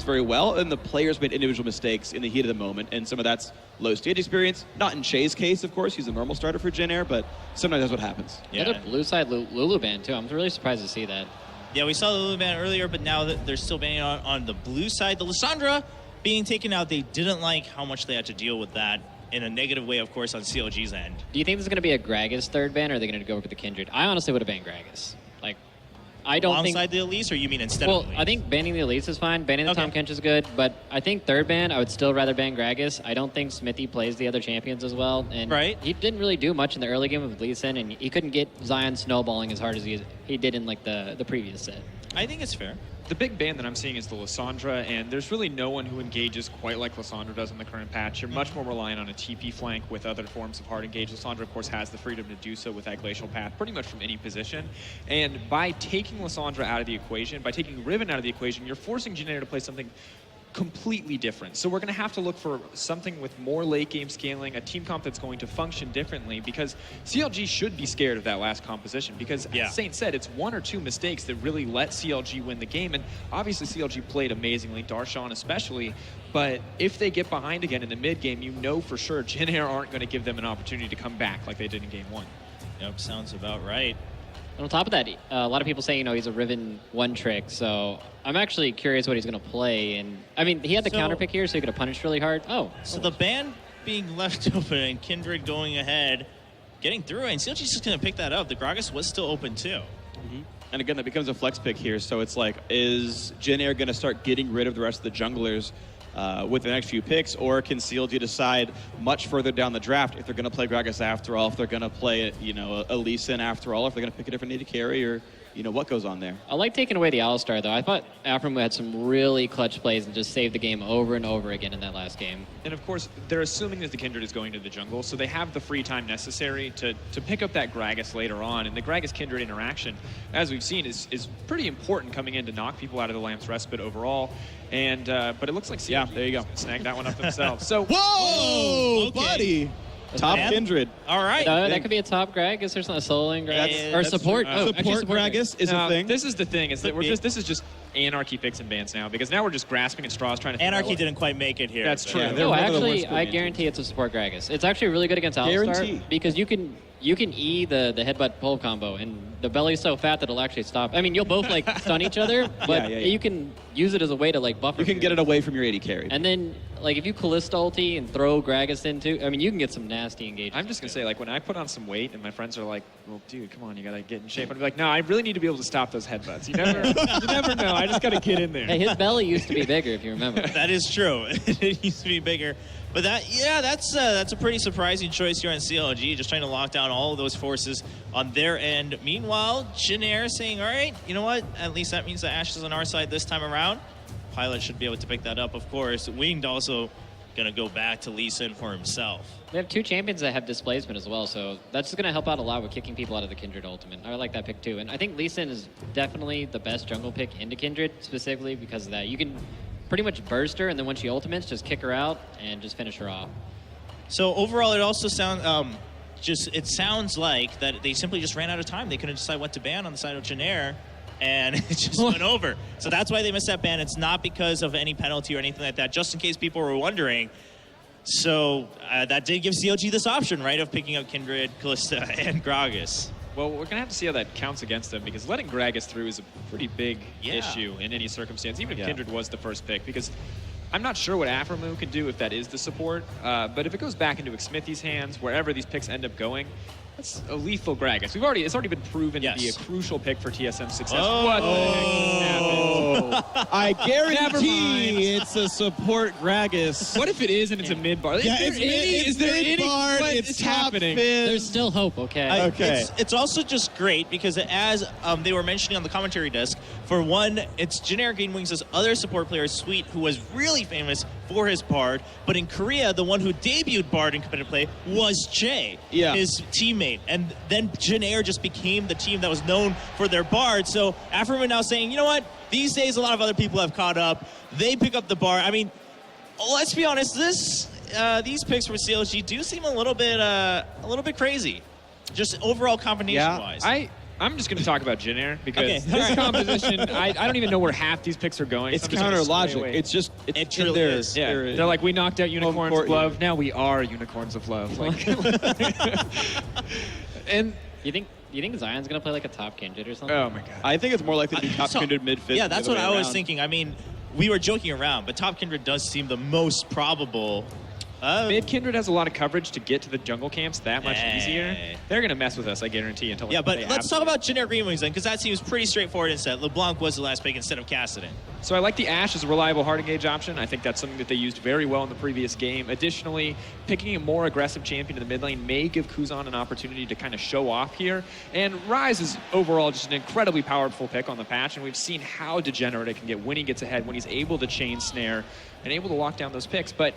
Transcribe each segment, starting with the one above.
very well, and the players made individual mistakes in the heat of the moment, and some of that's low stage experience. Not in Chei's case, of course. He's a normal starter for Jin Air, but sometimes that's what happens. Yeah. Another blue side Lulu ban, too. I'm really surprised to see that. Yeah, we saw the Lulu ban earlier, but now that they're still banning on the blue side. The Lissandra being taken out, they didn't like how much they had to deal with that in a negative way, of course, on CLG's end. Do you think this is going to be a Gragas third ban, or are they going to go for the Kindred? I honestly would have banned Gragas. Like, I don't think... Alongside the Elise, or you mean instead of the Elise? I think banning the Elise is fine. Banning the Tahm Kench is good, but I think third ban, I would still rather ban Gragas. I don't think Xmithie plays the other champions as well, and he didn't really do much in the early game with Lissandra, and he couldn't get Zion snowballing as hard as he did in like the previous set. I think it's fair. The big ban that I'm seeing is the Lissandra, and there's really no one who engages quite like Lissandra does in the current patch. You're much more reliant on a TP flank with other forms of hard engage. Lissandra, of course, has the freedom to do so with that glacial path pretty much from any position. And by taking Lissandra out of the equation, by taking Riven out of the equation, you're forcing Jin Air to play something completely different. So we're going to have to look for something with more late game scaling, a team comp that's going to function differently, because CLG should be scared of that last composition, because as Saint said, it's one or two mistakes that really let CLG win the game, and obviously CLG played amazingly, Darshan especially, but if they get behind again in the mid game, you know for sure Jin Air aren't going to give them an opportunity to come back like they did in game 1. Yep, sounds about right. And on top of that, a lot of people say, he's a Riven one trick, so I'm actually curious what he's going to play. And I mean, he had the counter pick here, so he could have punished really hard. So the ban being left open and Kindred going ahead, getting through, and CLG's just going to pick that up. The Gragas was still open too. And again, that becomes a flex pick here, so it's like, is Jin Air going to start getting rid of the rest of the junglers with the next few picks, or can CLG decide much further down the draft if they're going to play Gragas after all, if they're going to play, Elise in after all, if they're going to pick a different AD carry, or, what goes on there? I like taking away the Alistar, though. I thought Aphromoo had some really clutch plays and just saved the game over and over again in that last game. And of course, they're assuming that the Kindred is going to the jungle, so they have the free time necessary to pick up that Gragas later on. And the Gragas-Kindred interaction, as we've seen, is pretty important coming in to knock people out of the Lamp's Respite overall. And but it looks like CLG there you go. snagged that one up themselves. So whoa, buddy! Top Kindred. All right. That could be a top Gragas or something, a soloing Gragas. Or support. Support Gragas is a thing. This is the thing, is that this is just anarchy picks and bans now, because now we're just grasping at straws trying to Anarchy didn't quite make it here. That's true. Yeah, No, actually, I guarantee it's a support Gragas. It's actually really good against Alistar because you can E the headbutt pull combo, and the belly's so fat that it'll actually stop. I mean, you'll both like stun each other, but you can use it as a way to like buffer. You can get it away from your AD carry. And then, like, if you Kalista ulti and throw Gragas into, I mean, you can get some nasty engagements. I'm just gonna say, like, when I put on some weight and my friends are like, "Well, dude, come on, you gotta get in shape," I'd be like, "No, I really need to be able to stop those headbutts. You never know. I just gotta get in there." Hey, his belly used to be bigger, if you remember. That is true. It used to be bigger. But that's a pretty surprising choice here on CLG, just trying to lock down all of those forces on their end. Meanwhile, Jin Air saying, all right, you know what? At least that means that Ashe is on our side this time around. Pilot should be able to pick that up, of course. Winged also going to go back to Lissandra for himself. We have two champions that have displacement as well, so that's just going to help out a lot with kicking people out of the Kindred ultimate. I like that pick too. And I think Lissandra is definitely the best jungle pick into Kindred, specifically because of that. You can pretty much burst her, and then when she ultimates, just kick her out and just finish her off. So overall, it also sounds it sounds like that they simply just ran out of time. They couldn't decide what to ban on the side of Jin Air, and it just went over. So that's why they missed that ban. It's not because of any penalty or anything like that, just in case people were wondering. So that did give CLG this option, right, of picking up Kindred, Kalista, and Gragas. Well, we're going to have to see how that counts against them, because letting Gragas through is a pretty big issue in any circumstance, even if Kindred was the first pick, because I'm not sure what Aphromoo can do if that is the support, but if it goes back into Xmithie's hands, wherever these picks end up going, that's a lethal Gragas. It's already been proven to be a crucial pick for TSM's success. What the heck happened? I guarantee it's a support Gragas. What if it is and it's a mid bar? Yeah, is there any bar? It's happening. There's still hope, okay? Okay. It's also just great because as they were mentioning on the commentary desk, for one, it's Jin Air Green Wings' other support player, Sweet, who was really famous for his Bard, but in Korea, the one who debuted Bard in competitive play was Chei, his teammate. And then Jin Air just became the team that was known for their Bard. So Aphromoo now saying, you know what? These days, a lot of other people have caught up. They pick up the Bard. I mean, let's be honest. These picks for CLG do seem a little bit crazy, just overall combination-wise. I'm just going to talk about Jin Air because Okay, this alright. composition, I don't even know where half these picks are going. It's so I'm just gonna counter stay logic. away. It's just it's It truly in their, is. Yeah, their- they're like, we knocked out Unicorns court, of Love. Now we are Unicorns of Love. Like, and You think Zion's gonna play like a top Kindred or something? oh my god. I think it's more likely to be top So- Kindred mid-fifth. Yeah, than the that's other what way I was around. thinking. I mean, we were joking around, but top Kindred does seem the most probable. Mid Kindred has a lot of coverage to get to the jungle camps that much Hey. easier. They're going to mess with us, I guarantee, until Yeah, but they let's talk absolutely- about Jin Air Green Wings then, because that seems pretty straightforward instead. LeBlanc was the last pick instead of Kassadin. So I like the Ashe as a reliable hard engage option. I think that's something that they used very well in the previous game. Additionally, picking a more aggressive champion in the mid lane may give Kuzan an opportunity to kind of show off here. And Ryze is overall just an incredibly powerful pick on the patch, and we've seen how degenerate it can get when he gets ahead, when he's able to chain snare and able to lock down those picks. But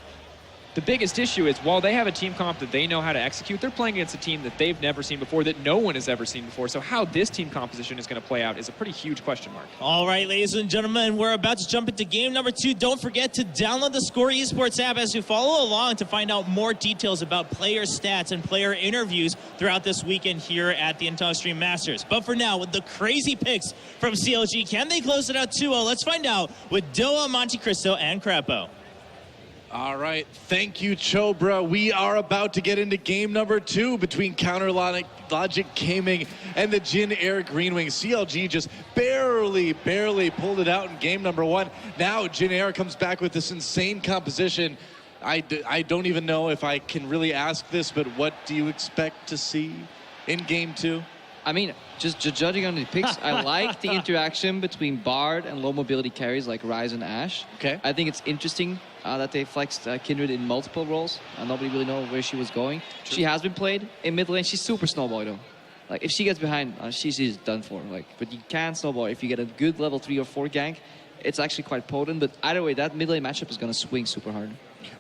the biggest issue is while they have a team comp that they know how to execute, they're playing against a team that they've never seen before, that no one has ever seen before. So how this team composition is going to play out is a pretty huge question mark. All right, ladies and gentlemen, we're about to jump into game number 2. Don't forget to download the Score Esports app as you follow along to find out more details about player stats and player interviews throughout this weekend here at the IntelliStream Masters. But for now, with the crazy picks from CLG, can they close it out 2-0? Let's find out with Doa, Monte Cristo, and Crepo. All right, thank you, Chobra. We are about to get into game number 2 between Counter Logic Gaming and the Jin Air Green Wings. CLG just barely pulled it out in game number 1. Now Jin Air comes back with this insane composition. I don't even know if I can really ask this, but what do you expect to see in game 2? I mean, just judging on the picks, I like the interaction between Bard and low mobility carries like Ryze and Ashe. Okay. I think it's interesting that they flexed Kindred in multiple roles. Nobody really know where she was going. True. She has been played in mid lane. She's super snowball though. Like if she gets behind, she's done for. Like, but you can snowball if you get a good level 3 or 4 gank. It's actually quite potent. But either way, that mid lane matchup is going to swing super hard.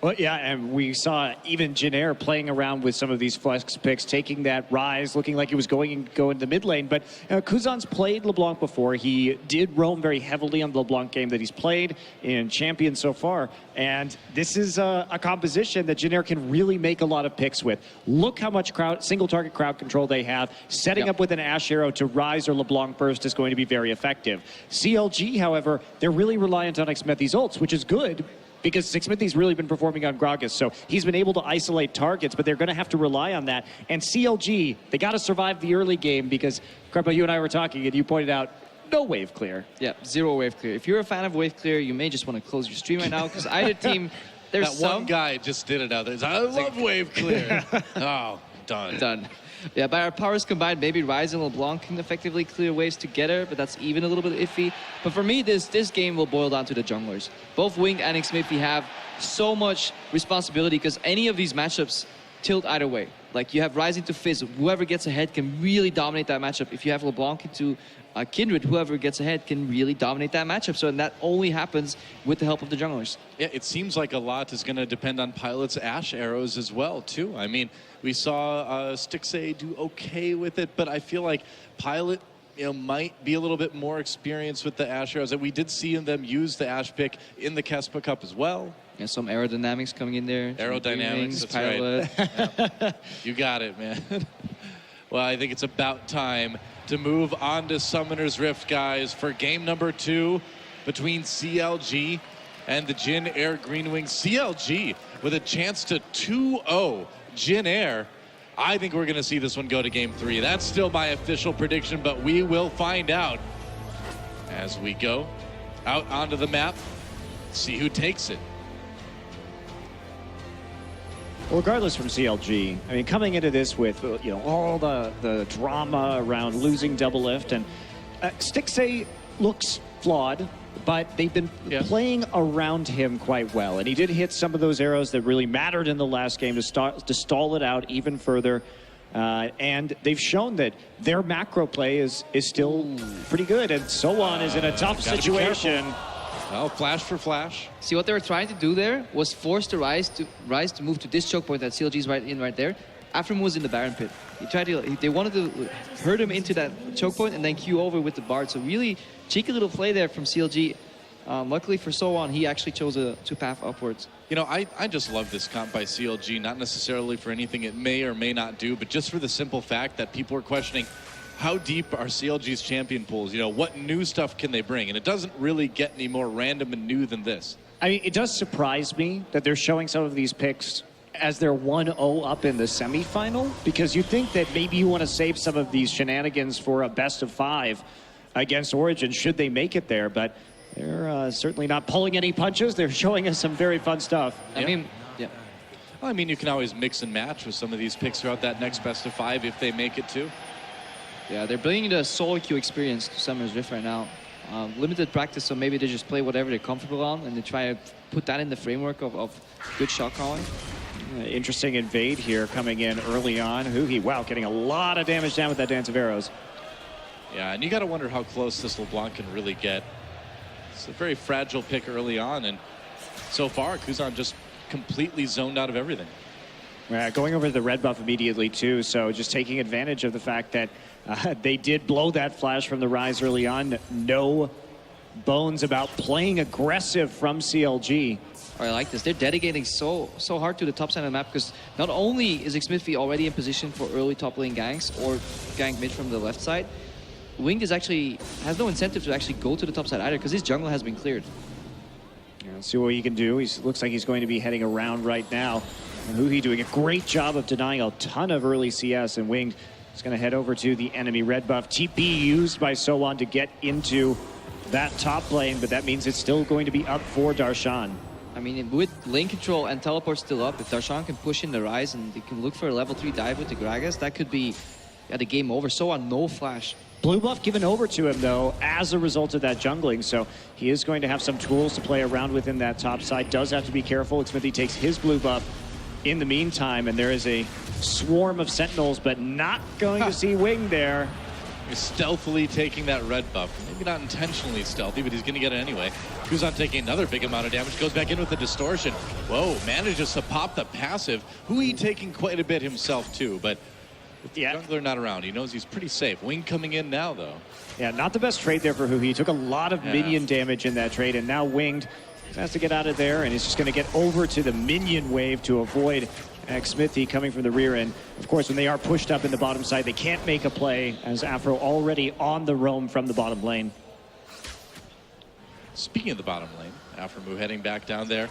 Well, yeah, and we saw even Jin Air playing around with some of these flex picks, taking that Ryze, looking like he was going to the mid lane. But Kuzan's played LeBlanc before. He did roam very heavily on the LeBlanc game that he's played in Champions so far. And this is a composition that Jin Air can really make a lot of picks with. Look how much single target crowd control they have. Setting up with an Ashe arrow to Ryze or LeBlanc burst is going to be very effective. CLG, however, they're really reliant on Xmithie's ults, which is good, because Xmithie's really been performing on Gragas, so he's been able to isolate targets, but they're going to have to rely on that. And CLG, they got to survive the early game because, Crepo, you and I were talking, and you pointed out, no wave clear. Yeah, 0 wave clear. If you're a fan of wave clear, you may just want to close your stream right now because either team, there's That some one guy just did it out there. I love wave clear. Oh, done. done. Yeah, by our powers combined, maybe Ryze and LeBlanc can effectively clear waves together, but that's even a little bit iffy. But for me, this game will boil down to the junglers. Both Wing and Xmithie have so much responsibility because any of these matchups tilt either way. Like you have Ryze into Fizz, whoever gets ahead can really dominate that matchup. If you have LeBlanc into Kindred, whoever gets ahead can really dominate that matchup. So and that only happens with the help of the junglers. Yeah, it seems like a lot is going to depend on Pilot's Ashe arrows as well, too. I mean, we saw Stixxay do okay with it, but I feel like Pilot, might be a little bit more experienced with the Ashe arrows. And we did see them use the Ashe pick in the Kespa Cup as well. Yeah, some aerodynamics coming in there. Aerodynamics, that's Pilot. right. Yeah. You got it, man. Well, I think it's about time to move on to Summoner's Rift, guys, for game number 2 between CLG and the Jin Air Green Wings. CLG with a chance to 2-0 Jin Air. I think we're going to see this one go to game 3. That's still my official prediction, but we will find out as we go out onto the map, see who takes it. Well, regardless from CLG, I mean, coming into this with all the drama around losing double lift, and Stixxay looks flawed, but they've been playing around him quite well, and he did hit some of those arrows that really mattered in the last game to stall it out even further. And they've shown that their macro play is still pretty good, and SoHwan is in a tough situation. Well, flash for flash. See, what they were trying to do there was force the Ryze to move to this choke point that CLG's right there. Aphromoo was in the Baron pit. They wanted to hurt him into that choke point and then queue over with the Bard. So really cheeky little play there from CLG. Luckily for SoHwan, he actually chose to path upwards. I just love this comp by CLG, not necessarily for anything it may or may not do, but just for the simple fact that people are questioning, how deep are CLG's champion pools? You know, what new stuff can they bring? And it doesn't really get any more random and new than this. I mean, it does surprise me that they're showing some of these picks as they're 1-0 up in the semifinal, because you think that maybe you want to save some of these shenanigans for a best of 5 against Origin should they make it there, but they're certainly not pulling any punches. They're showing us some very fun stuff. I mean, yeah. Well, I mean, you can always mix and match with some of these picks throughout that next best of 5 if they make it too. Yeah, they're bringing the solo queue experience to Summer's Rift right now. Limited practice, so maybe they just play whatever they're comfortable on, and they try to put that in the framework of good shot calling. Interesting invade here coming in early on. Huhi, wow, getting a lot of damage down with that Dance of Arrows. Yeah, and you got to wonder how close this LeBlanc can really get. It's a very fragile pick early on, and so far, Kuzan just completely zoned out of everything. Going over to the red buff immediately, too, so just taking advantage of the fact that they did blow that flash from the Ryze early on. No bones about playing aggressive from CLG. Oh, I like this. They're dedicating so hard to the top side of the map, because not only is Xmithie already in position for early top lane ganks or gank mid from the left side, Winged has no incentive to actually go to the top side either, because his jungle has been cleared. Yeah, let's see what he can do. He looks like he's going to be heading around right now. And Huhi doing a great job of denying a ton of early CS, and Winged is going to head over to the enemy red buff. TP used by SoHwan to get into that top lane, but that means it's still going to be up for Darshan. I mean, with lane control and teleport still up, if Darshan can push in the Ryze and they can look for a level 3 dive with the Gragas, that could be the game over. SoHwan, no flash. Blue buff given over to him, though, as a result of that jungling, so he is going to have some tools to play around within that top side. Does have to be careful. Xmithie takes his blue buff in the meantime, and there is a swarm of sentinels, but not going to see Wing there. He's stealthily taking that red buff. Maybe not intentionally stealthy, but he's going to get it anyway. Kuzan taking another big amount of damage, goes back in with the distortion. Whoa, manages to pop the passive. Huhi taking quite a bit himself too, but with the jungler not around, he knows he's pretty safe. Wing coming in now, though. Yeah, not the best trade there for Huhi. He took a lot of minion damage in that trade, and now Winged has to get out of there, and he's just going to get over to the minion wave to avoid Xmithie coming from the rear end. Of course, when they are pushed up in the bottom side, they can't make a play, as Aphro already on the roam from the bottom lane. Speaking of the bottom lane, Aphromoo heading back down there.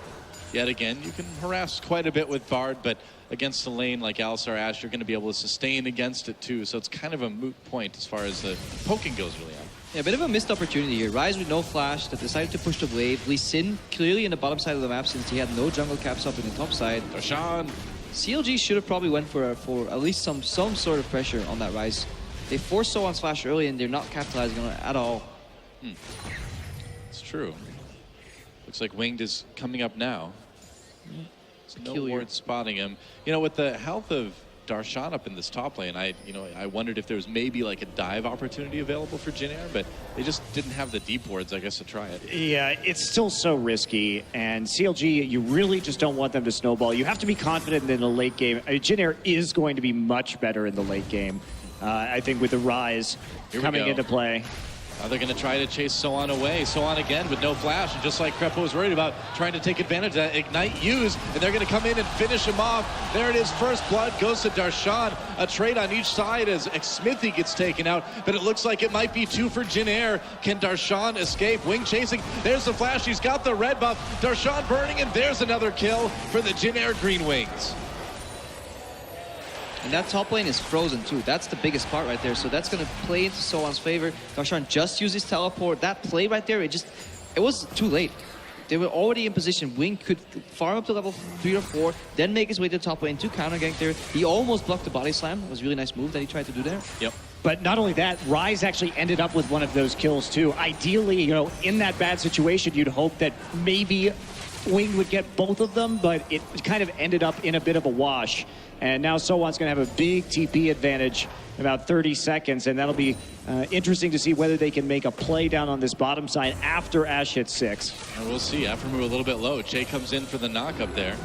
Yet again, you can harass quite a bit with Bard, but against a lane like Alistar Ashe, you're going to be able to sustain against it too. So it's kind of a moot point as far as the poking goes really on. Yeah, a bit of a missed opportunity here. Ryze with no flash that decided to push the wave. Lissandra clearly in the bottom side of the map since he had no jungle caps up in the top side. Darshan. CLG should have probably went for at least some sort of pressure on that Ryze. They forced SoHwan's flash early and they're not capitalizing on it at all. It's true. Looks like Winged is coming up now. No ward spotting him. You know, with the health of Darshan up in this top lane, I wondered if there was maybe like a dive opportunity available for Jin Air, but they just didn't have the deep wards, I guess, to try it. Yeah, it's still so risky, and CLG, you really just don't want them to snowball. You have to be confident in the late game. Jin Air is going to be much better in the late game, I think, with the Ryze coming into play. Now they're going to try to chase SoHwan away. SoHwan again with no flash, and just like Krepo was worried about, trying to take advantage of that Ignite use, and they're going to come in and finish him off. There it is, first blood goes to Darshan. A trade on each side as Xmithie gets taken out, but it looks like it might be 2 for Jin Air. Can Darshan escape? Wing chasing, there's the flash, he's got the red buff. Darshan burning, and there's another kill for the Jin Air Green Wings. And that top lane is frozen too. That's the biggest part right there. So that's going to play into SoHwan's favor. Darshan just used his teleport. That play right there, it was too late. They were already in position. Wing could farm up to level 3 or 4, then make his way to the top lane to counter gank there. He almost blocked the body slam. It was a really nice move that he tried to do there. Yep. But not only that, Ryze actually ended up with one of those kills too. Ideally, in that bad situation, you'd hope that maybe Wing would get both of them, but it kind of ended up in a bit of a wash. And now SoHwan's going to have a big TP advantage in about 30 seconds, and that'll be interesting to see whether they can make a play down on this bottom side after Ashe hits 6. And we'll see. Aphromoo a little bit low. Chei comes in for the knock up there.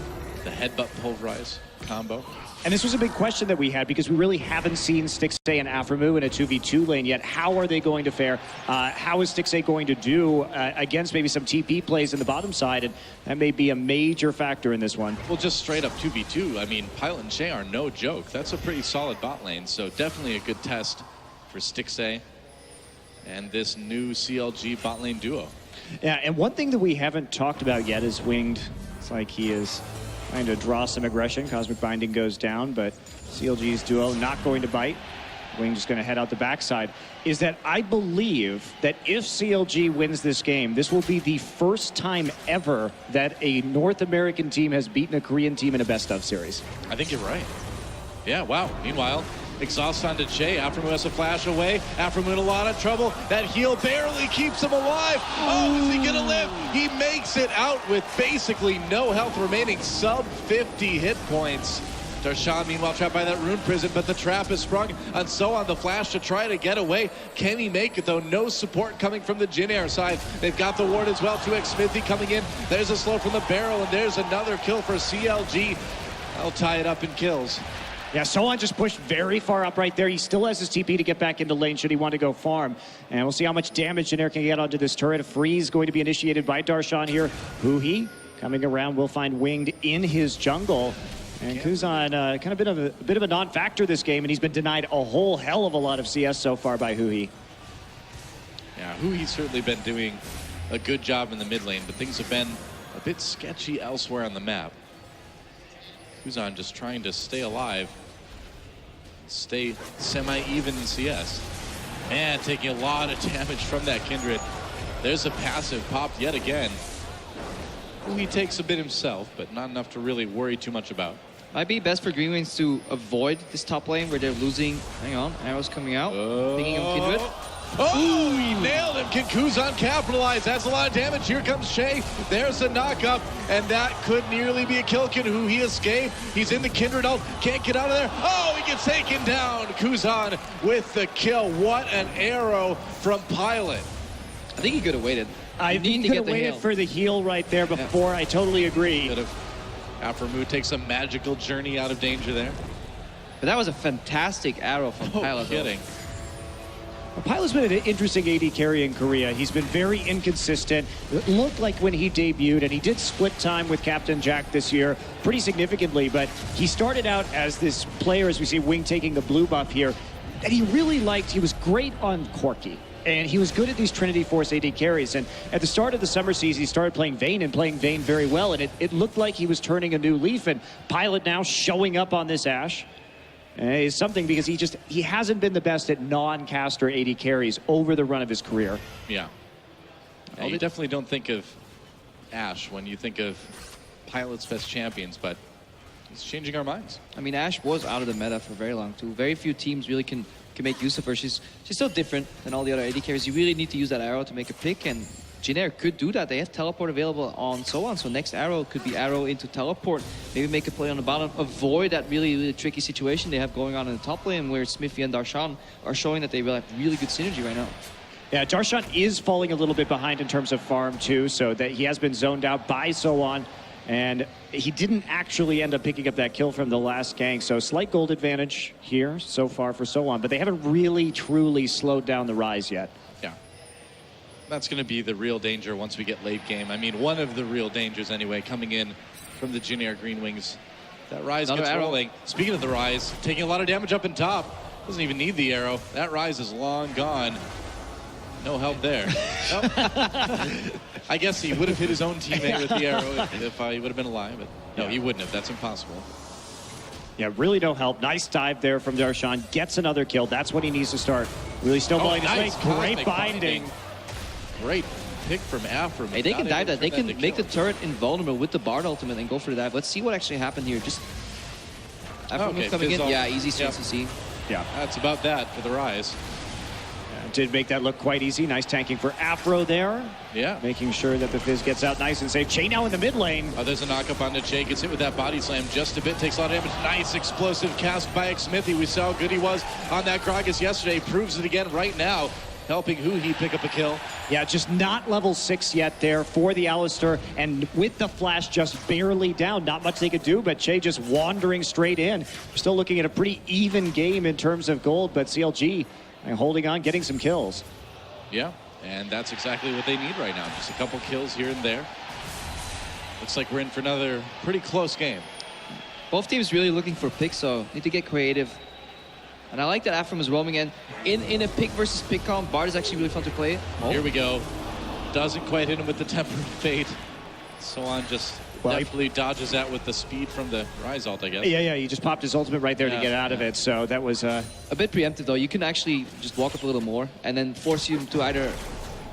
The headbutt pulverize combo. And this was a big question that we had because we really haven't seen Stixxay and Aphromoo in a 2v2 lane yet. How are they going to fare? How is Stixxay going to do against maybe some TP plays in the bottom side? And that may be a major factor in this one. Well, just straight up 2v2. I mean, Pilot and Chei are no joke. That's a pretty solid bot lane, so definitely a good test for Stixxay and this new CLG bot lane duo. Yeah, and one thing that we haven't talked about yet is Winged. It's like he is trying to draw some aggression. Cosmic Binding goes down, but CLG's duo not going to bite. Winged just going to head out the backside. Is that I believe that if CLG wins this game, this will be the first time ever that a North American team has beaten a Korean team in a best-of series. I think you're right. Yeah, wow. Meanwhile, exhaust onto Chei. Aphromoo has a flash away. Aphromoo in a lot of trouble. That heal barely keeps him alive. Oh, is he going to live? He makes it out with basically no health remaining. Sub 50 hit points. Darshan, meanwhile, trapped by that rune prison, but the trap is sprung on SoHwan. The flash to try to get away. Can he make it, though? No support coming from the Jin Air side. They've got the ward as well. 2x Xmithie coming in. There's a slow from the barrel, and there's another kill for CLG. I'll tie it up in kills. Yeah, SoHwan just pushed very far up right there. He still has his TP to get back into lane should he want to go farm. And we'll see how much damage Jin Air can get onto this turret. A freeze going to be initiated by Darshan here. Huhi coming around will find Winged in his jungle. And Kuzan kind of been a bit of a non-factor this game, and he's been denied a whole hell of a lot of CS so far by Huhi. Yeah, Huhi's certainly been doing a good job in the mid lane, but things have been a bit sketchy elsewhere on the map. Kuzan just trying to stay alive, stay semi-even in CS. And taking a lot of damage from that Kindred. There's a passive popped yet again. Huhi takes a bit himself, but not enough to really worry too much about. Might be best for Green Wings to avoid this top lane where they're losing. Hang on, arrows coming out. Thinking of Kindred. Oh, he nailed him. Can Kuzan capitalize? That's a lot of damage. Here comes Chei. There's a knock-up, and that could nearly be a kill. Can Huhi escape? He's in the Kindred ult. Can't get out of there. Oh, he gets taken down. Kuzan with the kill. What an arrow from Pilot. I think he could have waited. I think he could have waited for the heal right there before. Yeah. I totally agree. Could have. Aphromoo takes a magical journey out of danger there. But that was a fantastic arrow from Pilot. Kidding. Pilot's been an interesting AD carry in Korea. He's been very inconsistent. It looked like when he debuted, and he did split time with Captain Jack this year pretty significantly, but he started out as this player, as we see Wing taking the blue buff here, that he really liked. He was great on Corki. And he was good at these Trinity Force AD carries. And at the start of the summer season, he started playing Vayne and playing Vayne very well. And it looked like he was turning a new leaf. And Pilot now showing up on this Ashe is something because he hasn't been the best at non-caster AD carries over the run of his career. Yeah. And you definitely don't think of Ashe when you think of Pilot's best champions, but he's changing our minds. I mean, Ashe was out of the meta for very long too. Very few teams really can make use of her. She's so different than all the other AD carries. You really need to use that arrow to make a pick, and Jin Air could do that. They have teleport available on SoHwan, so next arrow could be arrow into teleport. Maybe make a play on the bottom, avoid that really tricky situation they have going on in the top lane where Xmithie and Darshan are showing that they will have really good synergy right now. Yeah, Darshan is falling a little bit behind in terms of farm too, so that he has been zoned out by SoHwan. And he didn't actually end up picking up that kill from the last gank. So slight gold advantage here so far for SoHwan, but they haven't really truly slowed down the Ryze yet. Yeah. That's going to be the real danger once we get late game. I mean, one of the real dangers anyway, coming in from the Jin Air Green Wings. That Ryze gets rolling. Speaking of the Ryze, taking a lot of damage up and top. Doesn't even need the arrow. That Ryze is long gone. No help there. I guess he would have hit his own teammate with the arrow if he would have been alive, but no, he wouldn't have. That's impossible. Yeah, really no help. Nice dive there from Darshan. Gets another kill. That's what he needs to start. Really snowballing his way. Great binding. Great pick from Aphromoo. Hey, they can dive that. They can make the turret invulnerable with the Bard ultimate and go for the dive. Let's see what actually happened here. Just Aphromoo coming in. Yeah, easy chance to see. Yeah, that's about that for the Ryze. Did make that look quite easy. Nice tanking for Aphro there. Yeah. Making sure that the Fizz gets out nice and safe. Chei now in the mid lane. Oh, there's a knock-up onto Chei. Gets hit with that body slam just a bit. Takes a lot of damage. Nice explosive cast by Xmithie. We saw how good he was on that Gragas yesterday. Proves it again right now. Helping Huhi pick up a kill. Yeah, just not level 6 yet there for the Alistar. And with the flash just barely down. Not much they could do, but Chei just wandering straight in. We're still looking at a pretty even game in terms of gold, but CLG and holding on, getting some kills. Yeah, and that's exactly what they need right now. Just a couple kills here and there. Looks like we're in for another pretty close game. Both teams really looking for picks, so need to get creative. And I like that Aphromoo is roaming in. In a pick versus pick comp, Bard is actually really fun to play. Oh. Here we go. Doesn't quite hit him with the Tempered Fate. SoHwan just definitely dodges that with the speed from the Ryze ult, I guess. Yeah, he just popped his ultimate right there to get out of it. So that was... a bit preemptive, though. You can actually just walk up a little more and then force you to either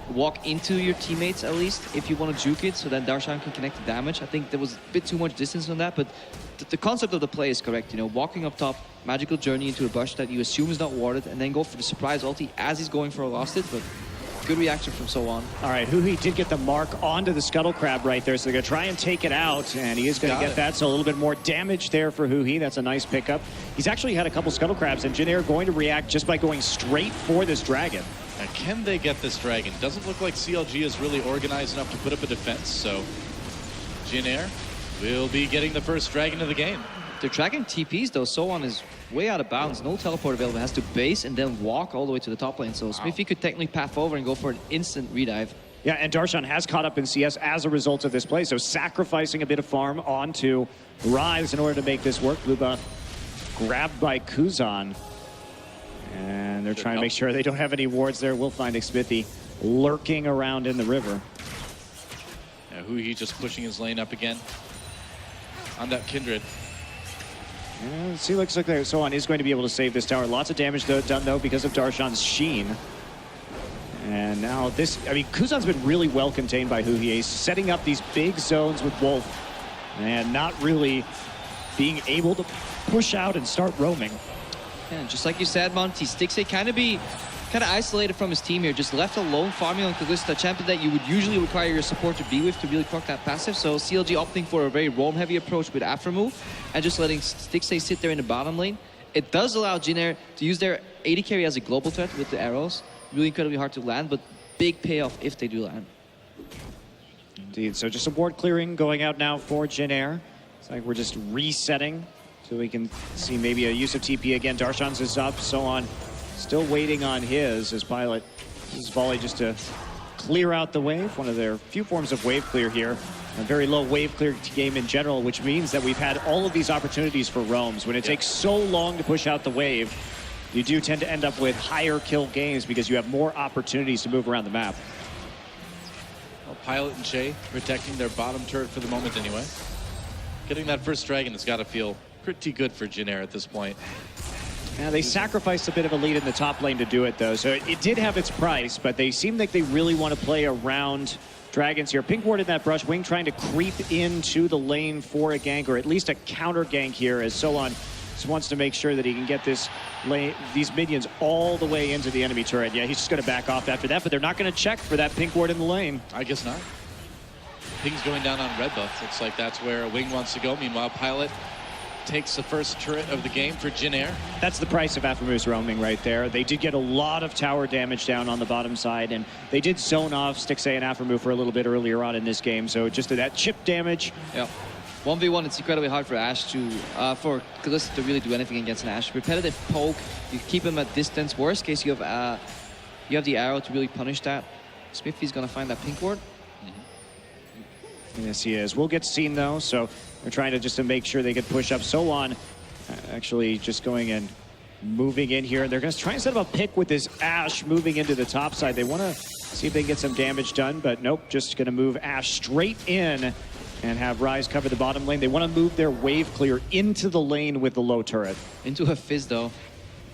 walk into your teammates, at least, if you want to juke it, so that Darshan can connect the damage. I think there was a bit too much distance on that, but the concept of the play is correct. You know, walking up top, magical journey into a bush that you assume is not warded, and then go for the surprise ulti as he's going for a lost it, but good reaction from SoHwan. All right, Huhi did get the mark onto the Scuttle Crab right there, so they're going to try and take it out, and he is going to get that, so a little bit more damage there for Huhi. That's a nice pickup. He's actually had a couple Scuttle Crabs, and Jin Air going to react just by going straight for this dragon. Now, can they get this dragon? Doesn't look like CLG is really organized enough to put up a defense, so Jin Air will be getting the first dragon of the game. They're tracking TPs, though. SoHwan is way out of bounds. No teleport available. Has to base and then walk all the way to the top lane. So Xmithie could technically path over and go for an instant redive. Yeah, and Darshan has caught up in CS as a result of this play, so sacrificing a bit of farm onto Ryze in order to make this work. Blue buff grabbed by Kuzan. And they're trying to make sure they don't have any wards there. We'll find Xmithie lurking around in the river. Yeah, Huhi just pushing his lane up again on that Kindred. Yeah, see, looks like SoHwan is going to be able to save this tower. Lots of damage done though because of Darshan's Sheen. And now this, I mean, Kuzan's been really well contained by Huhi. He's setting up these big zones with Wolf and not really being able to push out and start roaming. Yeah, just like you said, Monty, Stixxay kind of isolated from his team here, just left alone farming on Kalista, a champion that you would usually require your support to be with to really proc that passive. So CLG opting for a very roam-heavy approach with Aphromoo and just letting Stixxay sit there in the bottom lane. It does allow Jin Air to use their AD carry as a global threat with the arrows. Really incredibly hard to land, but big payoff if they do land. Indeed, so just a ward clearing going out now for Jin Air. It's like we're just resetting so we can see maybe a use of TP again. Darshan's is up, SoHwan still waiting on his Pilot. This is volley just to clear out the wave. One of their few forms of wave clear here. A very low wave clear game in general, which means that we've had all of these opportunities for roams. When it takes so long to push out the wave, you do tend to end up with higher kill games because you have more opportunities to move around the map. Well, Pilot and Chei protecting their bottom turret for the moment anyway. Getting that first dragon has got to feel pretty good for Jin Air at this point. Yeah, they sacrificed a bit of a lead in the top lane to do it, though. So it did have its price, but they seem like they really want to play around dragons here. Pink ward in that brush, Wing trying to creep into the lane for a gank, or at least a counter gank here, as SoHwan just wants to make sure that he can get this lane, these minions all the way into the enemy turret. Yeah, he's just going to back off after that, but they're not going to check for that pink ward in the lane. I guess not. Ping's going down on red buff. Looks like that's where Wing wants to go. Meanwhile, Pilot takes the first turret of the game for Jin Air. That's the price of Aphromoos roaming right there. They did get a lot of tower damage down on the bottom side, and they did zone off Stixxay and Aphromoo for a little bit earlier on in this game. So just that chip damage. Yeah. 1v1, it's incredibly hard for Ashe to, for Kalista to really do anything against an Ashe. Repetitive poke, you keep him at distance. Worst case, you have the arrow to really punish that. Xmithie's gonna find that pink ward. Yes, he is. We'll get seen though, so they're trying to just to make sure they can push up. SoHwan actually just going and moving in here. They're going to try and set up a pick with this Ashe moving into the top side. They want to see if they can get some damage done, but nope, just going to move Ashe straight in and have Ryze cover the bottom lane. They want to move their wave clear into the lane with the low turret. Into a Fizz though.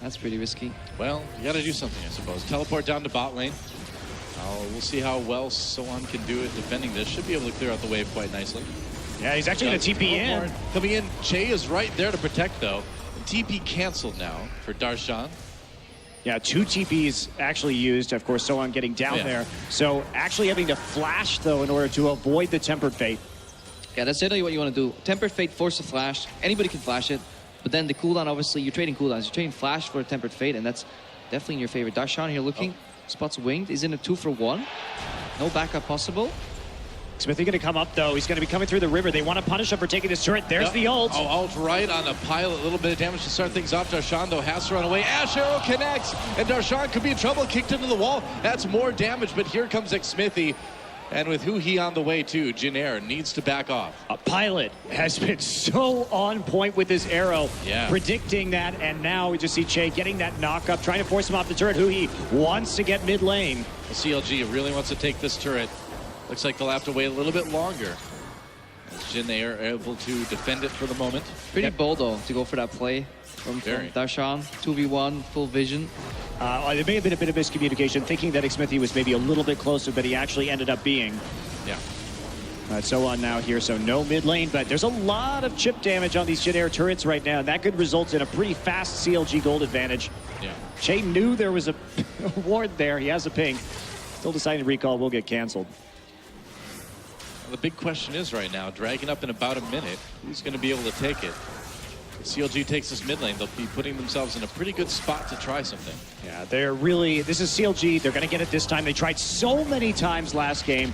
That's pretty risky. Well, you got to do something, I suppose. Teleport down to bot lane. We'll see how well SoHwan can do it defending this. Should be able to clear out the wave quite nicely. Yeah, he's actually going to TP in. Coming in, Chei is right there to protect though. And TP canceled now for Darshan. Yeah, 2 TPs actually used. Of course, SoHwan getting down there. So actually having to flash though in order to avoid the Tempered Fate. Yeah, that's generally what you want to do. Tempered Fate, force a flash. Anybody can flash it. But then the cooldown, obviously, you're trading cooldowns. You're trading flash for a Tempered Fate, and that's definitely in your favor. Darshan here looking. Spots winged. He's in a 2-for-1. No backup possible. Xmithie going to come up, though. He's going to be coming through the river. They want to punish him for taking this turret. There's the ult. Oh, ult right on a Pilot. A little bit of damage to start things off. Darshan, though, has to run away. Ashe arrow connects, and Darshan could be in trouble. Kicked into the wall. That's more damage, but here comes Xmithie. And with Huhi on the way too, Jin Air needs to back off. Pilot has been so on point with his arrow, predicting that, and now we just see Chei getting that knock up, trying to force him off the turret. Huhi wants to get mid lane. The CLG really wants to take this turret. Looks like they'll have to wait a little bit longer. As Jin Air are able to defend it for the moment. Pretty bold though to go for that play from Darshan. 2v1, full vision. There may have been a bit of miscommunication, thinking that Xmithie was maybe a little bit closer, but he actually ended up being. Yeah. SoHwan now here, so no mid lane, but there's a lot of chip damage on these Jin Air turrets right now, and that could result in a pretty fast CLG gold advantage. Yeah. Chei knew there was a ward there. He has a ping. Still deciding to recall will get canceled. Well, the big question is right now, Dragon up in about a minute, who's going to be able to take it? If CLG takes this mid lane, they'll be putting themselves in a pretty good spot to try something. Yeah, they're really, this is CLG. They're going to get it this time. They tried so many times last game.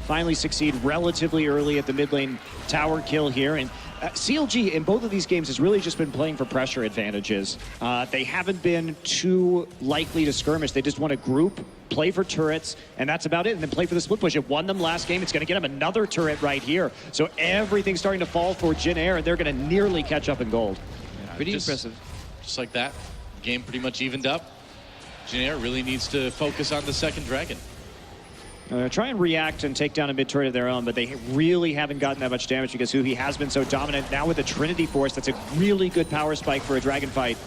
Finally succeed relatively early at the mid lane tower kill here. And CLG in both of these games has really just been playing for pressure advantages. They haven't been too likely to skirmish. They just want to group, play for turrets, and that's about it. And then play for the split push. It won them last game. It's going to get them another turret right here. So everything's starting to fall for Jin Air, and they're going to nearly catch up in gold. Yeah, pretty impressive. Just like that, game pretty much evened up. Jin Air really needs to focus on the second dragon. Try and react and take down a mid turret of their own, but they really haven't gotten that much damage because Huhi has been so dominant. Now with the Trinity Force, that's a really good power spike for a dragon fight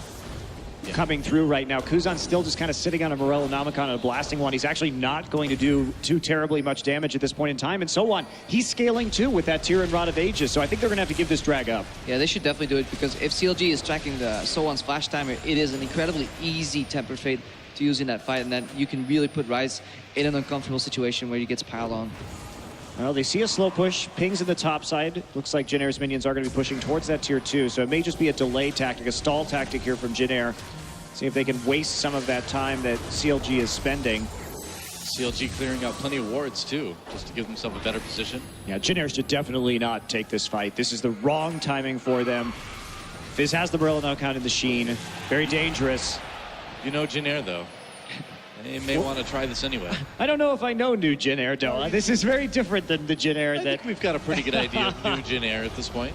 coming through right now. Kuzan's still just kind of sitting on a Morellonomicon and a blasting one. He's actually not going to do too terribly much damage at this point in time. And SoHwan, he's scaling too with that Tyrann Rod of Ages, so I think they're going to have to give this drag up. Yeah, they should definitely do it because if CLG is tracking the SoHwan's flash timer, it is an incredibly easy temper fade to use in that fight, and then you can really put Ryze in an uncomfortable situation where he gets piled on. Well, they see a slow push, pings in the top side. Looks like Jin Air's minions are going to be pushing towards that tier 2, so it may just be a delay tactic, a stall tactic here from Jin Air. See if they can waste some of that time that CLG is spending. CLG clearing out plenty of wards too, just to give themselves a better position. Yeah, Jin Air should definitely not take this fight. This is the wrong timing for them. Fizz has the Morellonomicon in the Sheen. Very dangerous. You know Jin Air though. They may want to try this anyway. I don't know if I know new Jin Air, though. This is very different than the Jin Air I think we've got a pretty good idea of new Jin Air at this point.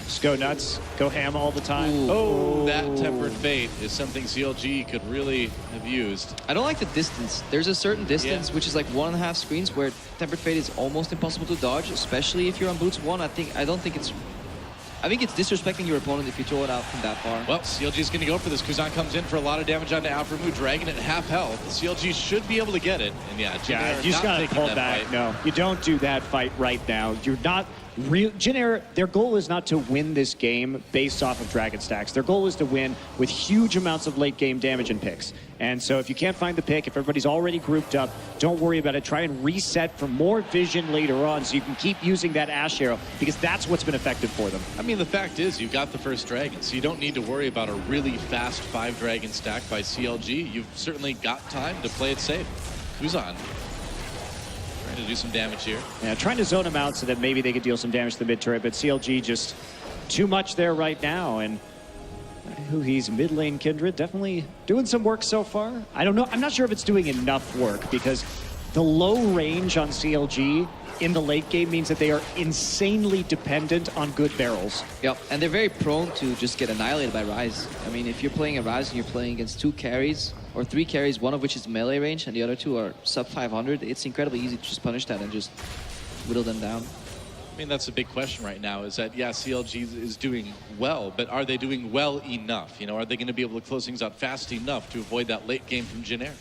Just go nuts, go ham all the time. Ooh. Oh, that tempered fate is something CLG could really have used. I don't like the distance. There's a certain distance, which is like 1.5 screens, where tempered fate is almost impossible to dodge, especially if you're on boots 1. I think it's disrespecting your opponent if you throw it out from that far. Well, CLG is going to go for this. Kuzan comes in for a lot of damage onto Aphromoo, Dragon at half health. CLG should be able to get it. And yeah, Jin Air you just not gotta taking pull that back. fight. No, you don't do that fight right now. You're not real. Jin Air, their goal is not to win this game based off of dragon stacks. Their goal is to win with huge amounts of late game damage and picks. And so if you can't find the pick, if everybody's already grouped up, don't worry about it. Try and reset for more vision later on so you can keep using that Ashe arrow, because that's what's been effective for them. I mean, the fact is you got the first dragon, so you don't need to worry about a really fast 5-dragon stack by CLG. You've certainly got time to play it safe. Kuzan trying to do some damage here. Yeah, trying to zone them out so that maybe they could deal some damage to the mid turret, but CLG just too much there right now. And Huhi's mid lane Kindred definitely doing some work so far. I don't know. I'm not sure if it's doing enough work, because the low range on CLG in the late game means that they are insanely dependent on good barrels. Yep, and they're very prone to just get annihilated by Ryze. I mean, if you're playing a Ryze and you're playing against 2 carries or 3 carries, one of which is melee range and the other 2 are sub 500, it's incredibly easy to just punish that and just whittle them down. I mean, that's the big question right now, is that, yeah, CLG is doing well, but are they doing well enough? You know, are they going to be able to close things out fast enough to avoid that late game from Jin Air?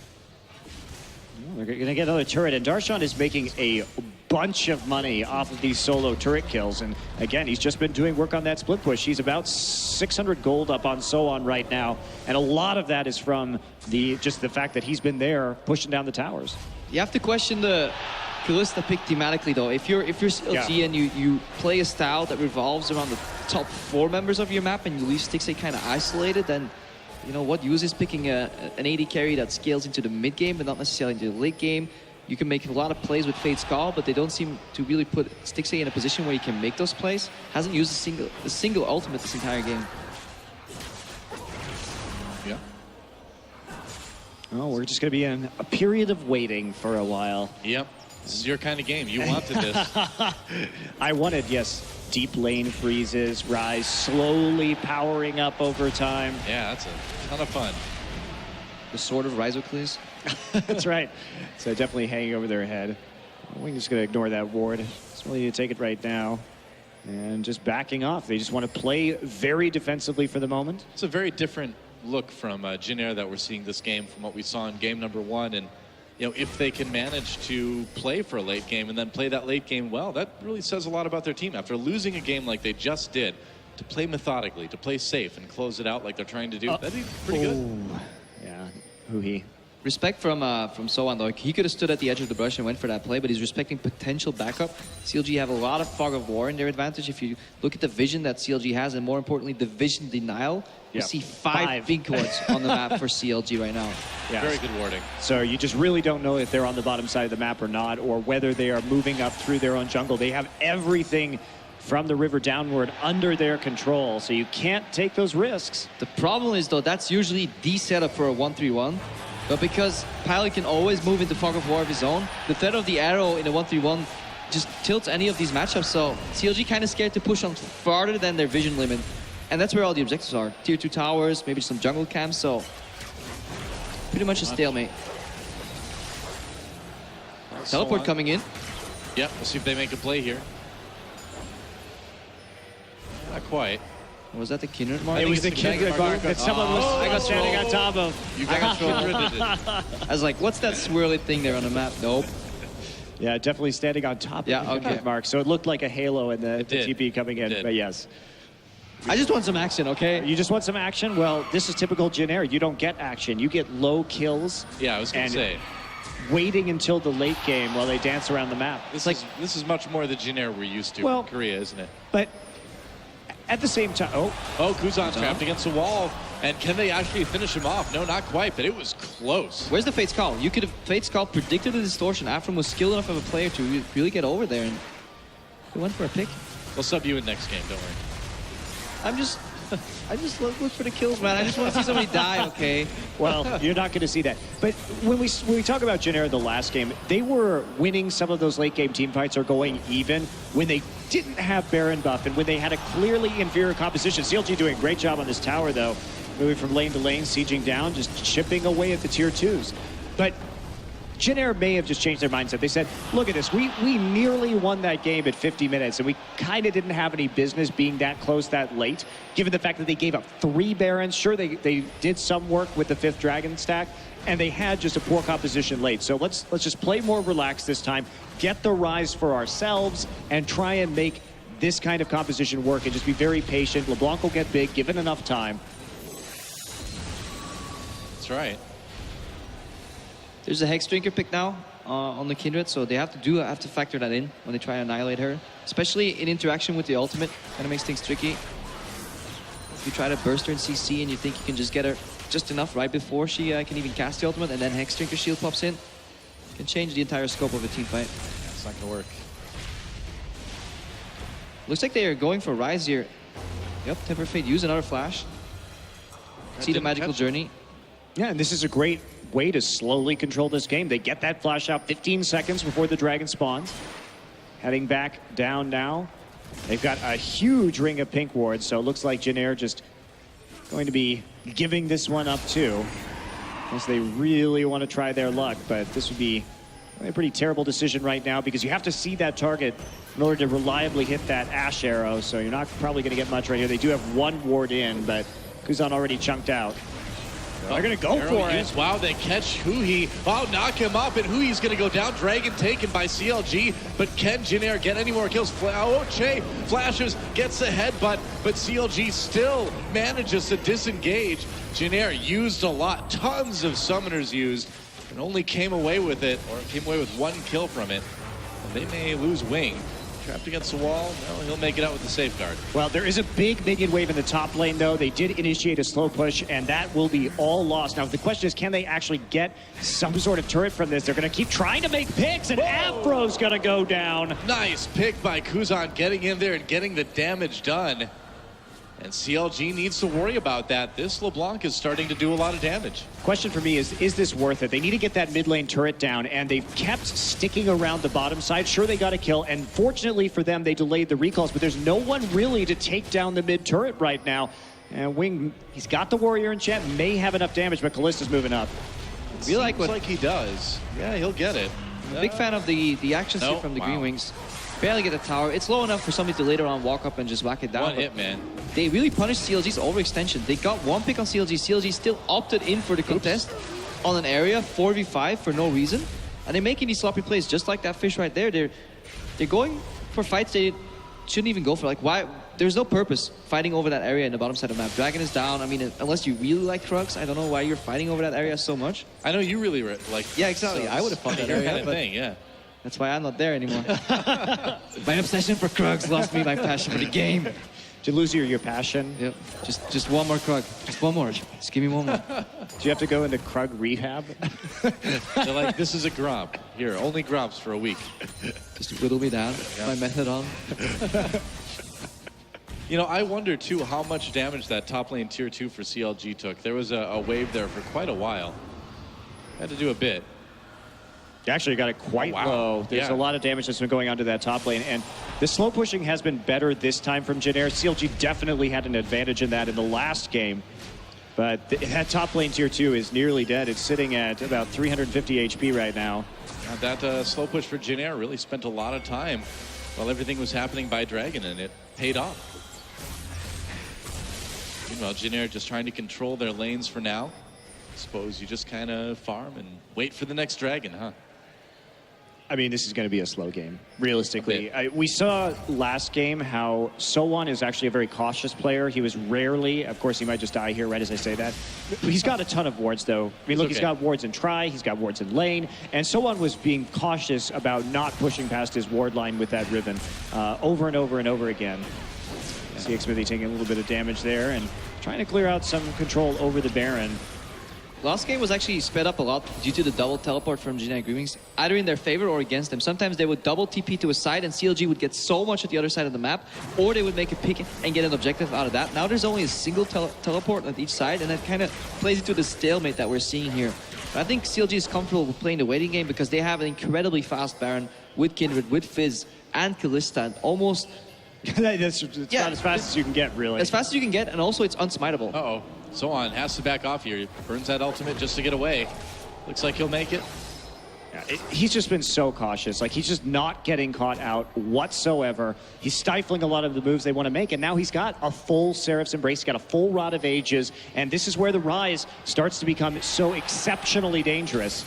They're going to get another turret, and Darshan is making a bunch of money off of these solo turret kills. And again, he's just been doing work on that split push. He's about 600 gold up on SoHwan right now, and a lot of that is from just the fact that he's been there pushing down the towers. You have to question the Kalista pick thematically, though. If you're CLG and you play a style that revolves around the top 4 members of your map and you leave Stixxay kind of isolated, then you know what use is picking an AD carry that scales into the mid game but not necessarily into the late game. You can make a lot of plays with Fate's Call, but they don't seem to really put Stixxay in a position where he can make those plays. Hasn't used a single ultimate this entire game. Yeah. Oh, we're just going to be in a period of waiting for a while. Yep. This is your kind of game. You wanted this. I wanted, yes, deep lane freezes, Ryze slowly powering up over time. Yeah, that's a ton of fun. The sword of Ryze. That's right. So definitely hanging over their head. We're just going to ignore that ward. Just really need to take it right now. And just backing off. They just want to play very defensively for the moment. It's a very different look from Jin Air that we're seeing this game from what we saw in game number 1. And you know, if they can manage to play for a late game and then play that late game well, that really says a lot about their team. After losing a game like they just did, to play methodically, to play safe and close it out like they're trying to do, that'd be pretty good. Yeah, Huhi. Respect from SoHwan though. He could have stood at the edge of the brush and went for that play, but he's respecting potential backup. CLG have a lot of fog of war in their advantage. If you look at the vision that CLG has, and more importantly, the vision denial, you see five pink wards on the map for CLG right now. Yeah. Very good warding. So you just really don't know if they're on the bottom side of the map or not, or whether they are moving up through their own jungle. They have everything from the river downward under their control, so you can't take those risks. The problem is though, that's usually the setup for a 1-3-1. But because Pilot can always move into fog of war of his own, the threat of the arrow in a 1-3-1 just tilts any of these matchups. So CLG kind of scared to push on farther than their vision limit. And that's where all the objectives are. Tier 2 towers, maybe some jungle camps, so pretty much a stalemate. Teleport coming in. Yep, we'll see if they make a play here. Not quite. Was that the Kindred mark? It was the Kindred mark that someone was standing on top of. You got it. I was like, what's that swirly thing there on the map? Nope. Yeah, definitely standing on top of the Kindred mark. So it looked like a halo in the TP coming in, but yes. I just want some action, okay? You just want some action? Well, this is typical Jin Air. You don't get action. You get low kills. Yeah, I was going to say. Waiting until the late game while they dance around the map. This is much more the Jin Air we're used to in Korea, isn't it? But at the same time, Kuzan trapped against the wall. And can they actually finish him off? No, not quite, but it was close. Where's the Fate's Call? You could have Fate's Call predicted the distortion. Aphromoo was skilled enough of a player to really get over there, and he went for a pick. We'll sub you in next game, don't worry. I just look for the kills, man. I just want to see somebody die, okay? Well, you're not going to see that. But when we talk about Jin Air the last game, they were winning some of those late game team fights or going even when they didn't have Baron buff and when they had a clearly inferior composition. CLG doing a great job on this tower, though. Moving from lane to lane, sieging down, just chipping away at the tier 2s. But Jin Air may have just changed their mindset. They said, look at this, we nearly won that game at 50 minutes, and we kind of didn't have any business being that close that late, given the fact that they gave up 3 Barons. Sure, they did some work with the 5th Dragon stack, and they had just a poor composition late. So let's just play more relaxed this time, get the Ryze for ourselves, and try and make this kind of composition work, and just be very patient. LeBlanc will get big, given enough time. That's right. There's a Hex Drinker pick now on the Kindred, so they have to factor that in when they try to annihilate her. Especially in interaction with the ultimate, kind of makes things tricky. If you try to burst her in CC and you think you can just get her just enough right before she can even cast the ultimate, and then Hex Drinker shield pops in, can change the entire scope of a team fight. Yeah, it's not going to work. Looks like they are going for Ryze here. Yep, Temper Fate, use another flash. See the magical journey. Yeah, and this is a great way to slowly control this game. They get that flash out 15 seconds before the dragon spawns. Heading back down now. They've got a huge ring of pink wards, so it looks like Jin Air just going to be giving this one up too. Unless they really want to try their luck, but this would be a pretty terrible decision right now because you have to see that target in order to reliably hit that Ashe arrow, so you're not probably going to get much right here. They do have 1 ward in, but Kuzan already chunked out. They're going to go for it. Wow, they catch Huhi. Wow, knock him up, and Huhi's going to go down. Dragon taken by CLG, but can Jin Air get any more kills? Chei flashes, gets the headbutt, but CLG still manages to disengage. Jin Air used a lot, tons of summoners used, and only came away with it, or came away with 1 kill from it. And they may lose wing. Trapped against the wall. No, he'll make it out with the safeguard. Well, there is a big minion wave in the top lane, though. They did initiate a slow push, and that will be all lost. Now, the question is, can they actually get some sort of turret from this? They're going to keep trying to make picks, and Afro's going to go down. Nice pick by Kuzan, getting in there and getting the damage done. And CLG needs to worry about that. This LeBlanc is starting to do a lot of damage. Question for me is this worth it? They need to get that mid lane turret down, and they've kept sticking around the bottom side. Sure, they got a kill, and fortunately for them, they delayed the recalls, but there's no one really to take down the mid turret right now. And Wing, he's got the warrior in chat, may have enough damage, but Kalista's moving up. Feel like Seems like he does. Yeah, he'll get it. Big fan of the actions here from the Green Wings. Barely get the tower. It's low enough for somebody to later on walk up and just whack it down. One hit, man. They really punished CLG's overextension. They got one pick on CLG. CLG still opted in for the contest on an area 4v5 for no reason. And they're making these sloppy plays just like that fish right there. They're going for fights they shouldn't even go for. Like, why? There's no purpose fighting over that area in the bottom side of the map. Dragon is down. I mean, unless you really like Krugs, I don't know why you're fighting over that area so much. I know you really like. Yeah, exactly. I would have fought that your area, kind of but thing, yeah. that's why I'm not there anymore. My obsession for Krugs lost me my passion for the game. Did you lose your passion? Yep. Just one more Krug. Just one more. Just give me one more. Do you have to go into Krug rehab? They're like, this is a gromp. Here, only gromps for a week. Just whittle me down. My method on. You know, I wonder too how much damage that top lane tier 2 for CLG took. There was a wave there for quite a while. Had to do a bit. Actually got it quite wow. low. There's a lot of damage that's been going on to that top lane, and the slow pushing has been better this time from Jin Air. CLG definitely had an advantage in that in the last game, but that top lane tier 2 is nearly dead. It's sitting at about 350 HP right now. That slow push for Jin Air really spent a lot of time while everything was happening by Dragon, and it paid off. Meanwhile, Jin Air just trying to control their lanes for now. Suppose you just kind of farm and wait for the next dragon, huh? I mean, this is going to be a slow game, realistically. We saw last game how SoHwan is actually a very cautious player. He was rarely, of course, he might just die here right as I say that. He's got a ton of wards, though. I mean, look, he's got wards in try, he's got wards in lane, and SoHwan was being cautious about not pushing past his ward line with that Riven over and over and over again. See Xmithie taking a little bit of damage there and trying to clear out some control over the Baron. Last game was actually sped up a lot due to the double teleport from Jin Air Green Wings, either in their favor or against them. Sometimes they would double TP to a side and CLG would get so much at the other side of the map, or they would make a pick and get an objective out of that. Now there's only a single teleport at each side, and that kind of plays into the stalemate that we're seeing here. But I think CLG is comfortable with playing the waiting game because they have an incredibly fast Baron with Kindred, with Fizz, and Kalista, and almost... That's not as fast as you can get, really. As fast as you can get, and also it's unsmiteable. Uh-oh. SoHwan has to back off here. He burns that ultimate just to get away. Looks like he'll make it. Yeah, he's just been so cautious. Like, he's just not getting caught out whatsoever. He's stifling a lot of the moves they want to make, and now he's got a full Seraph's Embrace. He's got a full Rod of Ages, and this is where the Ryze starts to become so exceptionally dangerous.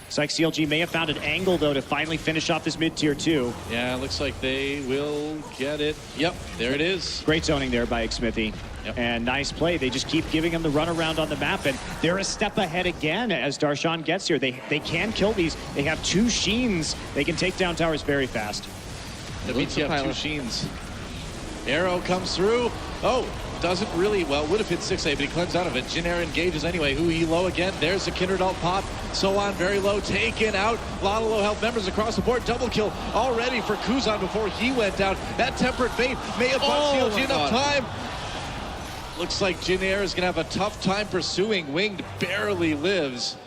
It's like CLG may have found an angle, though, to finally finish off this mid-tier 2. Yeah, looks like they will get it. Yep, there it is. Great zoning there by Xmithie. Yep. And nice play. They just keep giving him the runaround on the map, and they're a step ahead again as Darshan gets here. They can kill these. They have 2 Sheens. They can take down towers very fast. The BTF 2 Sheens. Arrow comes through. Oh, doesn't really, well, would have hit Stixxay, but he cleanses out of it. Jin Air engages anyway. Huhi low again. There's the Kindred ult pop. SoHwan very low, taken out. A lot of low health members across the board. Double kill already for Kuzan before he went down. That tempered fate may have bought CLG enough time. Looks like Jin Air is going to have a tough time pursuing. Winged barely lives.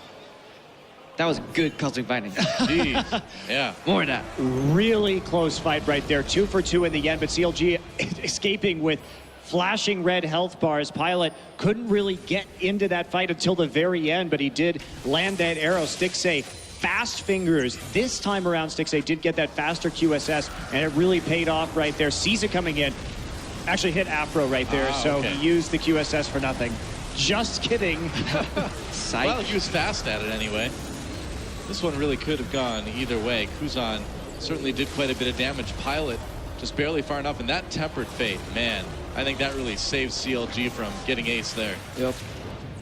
That was good cosmic binding. Jeez. Yeah. More of that. Really close fight right there. 2 for 2 in the end, but CLG escaping with flashing red health bars. Pilot couldn't really get into that fight until the very end, but he did land that arrow. Stixxay, fast fingers. This time around, Stixxay did get that faster QSS, and it really paid off right there. Sees it coming in. Actually hit Aphromoo right there, so okay. he used the QSS for nothing. Just kidding. Well, he was fast at it anyway. This one really could have gone either way. Kuzan certainly did quite a bit of damage. Pilot just barely far enough, and that tempered fate, man, I think that really saved CLG from getting ace there. Yep.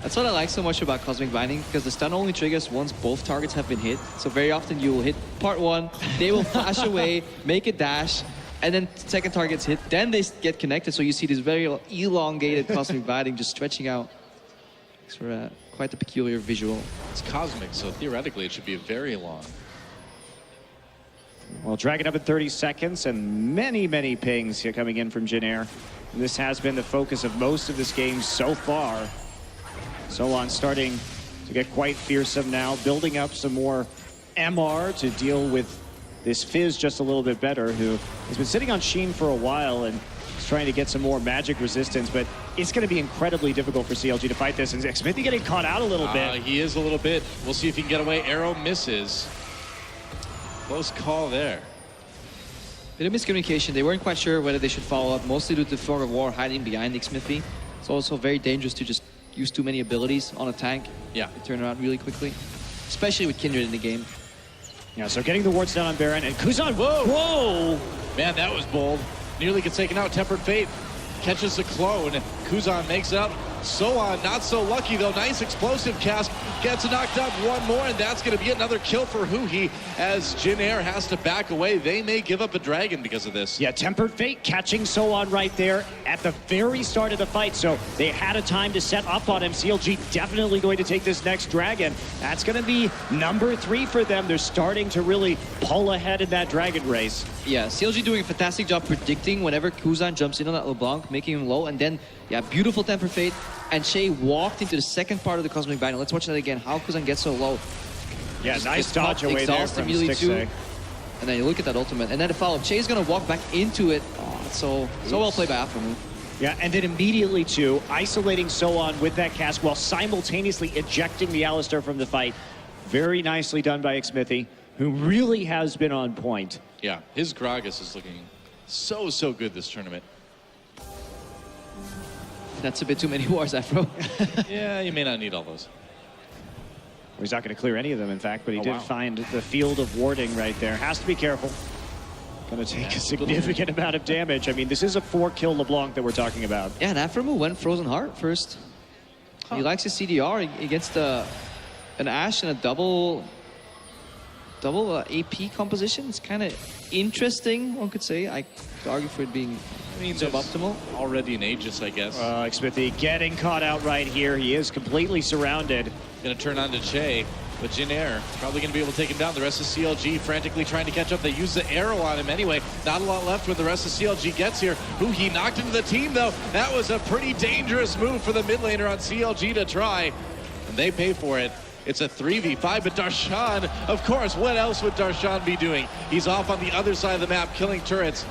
That's what I like so much about Cosmic Binding, because the stun only triggers once both targets have been hit. So very often you will hit part 1, they will flash away, make a dash, and then second target's hit, then they get connected. So you see this very elongated Cosmic Binding just stretching out. It's for quite a peculiar visual. It's cosmic, so theoretically it should be very long. Well, Dragon up in 30 seconds, and many, many pings here coming in from Jin Air. And this has been the focus of most of this game so far. SoHwan starting to get quite fearsome now, building up some more MR to deal with this Fizz just a little bit better, who has been sitting on Sheen for a while and is trying to get some more magic resistance, but it's going to be incredibly difficult for CLG to fight this. And Xmithie getting caught out a little bit. He is a little bit. We'll see if he can get away. Arrow misses. Close call there. Bit of miscommunication. They weren't quite sure whether they should follow up, mostly due to Fog of War hiding behind Xmithie. It's also very dangerous to just use too many abilities on a tank. Yeah. They turn around really quickly, especially with Kindred in the game. Yeah, so getting the wards down on Baron, and Kuzan, whoa! Man, that was bold. Nearly gets taken out. Tempered Fate catches the clone. Kuzan makes it up. SoHwan not so lucky though. Nice explosive cast. Gets knocked up one more, and that's going to be another kill for Huhi as Jin Air has to back away. They may give up a dragon because of this. Yeah, Tempered Fate catching SoHwan right there at the very start of the fight, so they had a time to set up on him. CLG definitely going to take this next dragon. That's going to be number 3 for them. They're starting to really pull ahead in that dragon race. Yeah, CLG doing a fantastic job predicting whenever Kuzan jumps in on that LeBlanc, making him low, and then, yeah, beautiful Temper Fate. And Chei walked into the second part of the Cosmic Bind. Let's watch that again, how Kuzan gets so low. Yeah, Just nice gets dodge popped, away there exhaust from immediately too. Stixxay. And then you look at that ultimate, and then the follow-up. Chei's gonna walk back into it. Oh, so well played by Aphromoo. Yeah, and then immediately too, isolating SoHwan with that cast while simultaneously ejecting the Alistar from the fight. Very nicely done by Xmithie, who really has been on point. Yeah, his Gragas is looking so good this tournament. That's a bit too many wars, Aphro. Yeah, you may not need all those. He's not going to clear any of them, in fact, but he did wow. find the field of warding right there. Has to be careful. Going to take a significant amount of damage. I mean, this is a 4-kill LeBlanc that we're talking about. Yeah, and Aphromoo went Frozen Heart first. He likes his CDR against an Ashe and a double AP composition. It's kind of interesting, one could say. I could argue for it being suboptimal. Already an Aegis, I guess. Xmithie getting caught out right here. He is completely surrounded. Gonna turn on to Chei, but Jin Air probably gonna be able to take him down. The rest of CLG frantically trying to catch up. They use the arrow on him anyway. Not a lot left when the rest of CLG gets here. Huhi knocked into the team though. That was a pretty dangerous move for the mid laner on CLG to try, and they pay for it. It's a 3v5, but Darshan, of course, what else would Darshan be doing? He's off on the other side of the map, killing turrets.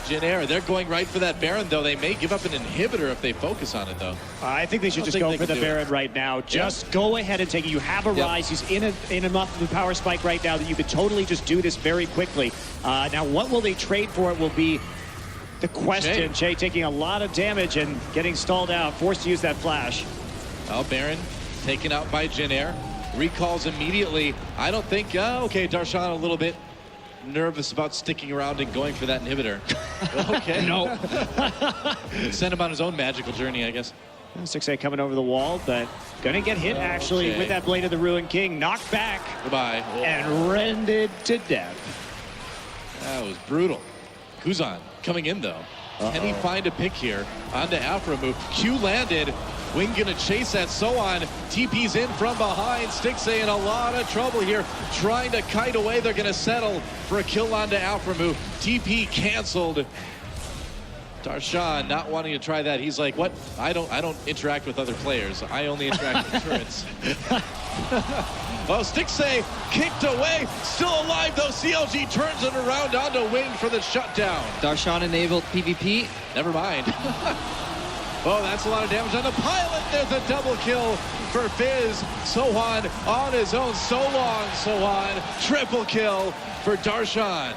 Jin Air, they're going right for that Baron, though. They may give up an inhibitor if they focus on it, though. I think they should just go for the Baron right now. Just go ahead and take it. You have a Ryze. He's in enough of a power spike right now that you could totally just do this very quickly. Now, what will they trade for? It will be the question. Chei taking a lot of damage and getting stalled out, forced to use that flash. Well, Baron taken out by Jin Air. Recalls immediately. I don't think, okay, Darshan a little bit nervous about sticking around and going for that inhibitor. Okay. No. Send him on his own magical journey, I guess. Stixxay coming over the wall, but gonna get hit actually with that Blade of the Ruined King. Knocked back. Goodbye. And rended to death. That was brutal. Kuzan coming in though. Can he find a pick here? Onto Aphromoo. Q landed. Wing gonna chase that SoHwan. TP's in from behind. Stixxay in a lot of trouble here. Trying to kite away. They're gonna settle for a kill onto Aphromoo. TP canceled. Darshan not wanting to try that. He's like, what? I don't interact with other players. I only interact with turrets. Well, Stixxay kicked away. Still alive though. CLG turns it around onto Wing for the shutdown. Darshan enabled PvP. Never mind. Oh, that's a lot of damage on the pilot. There's a double kill for Fizz. SoHwan on his own. So long, SoHwan. Triple kill for Darshan.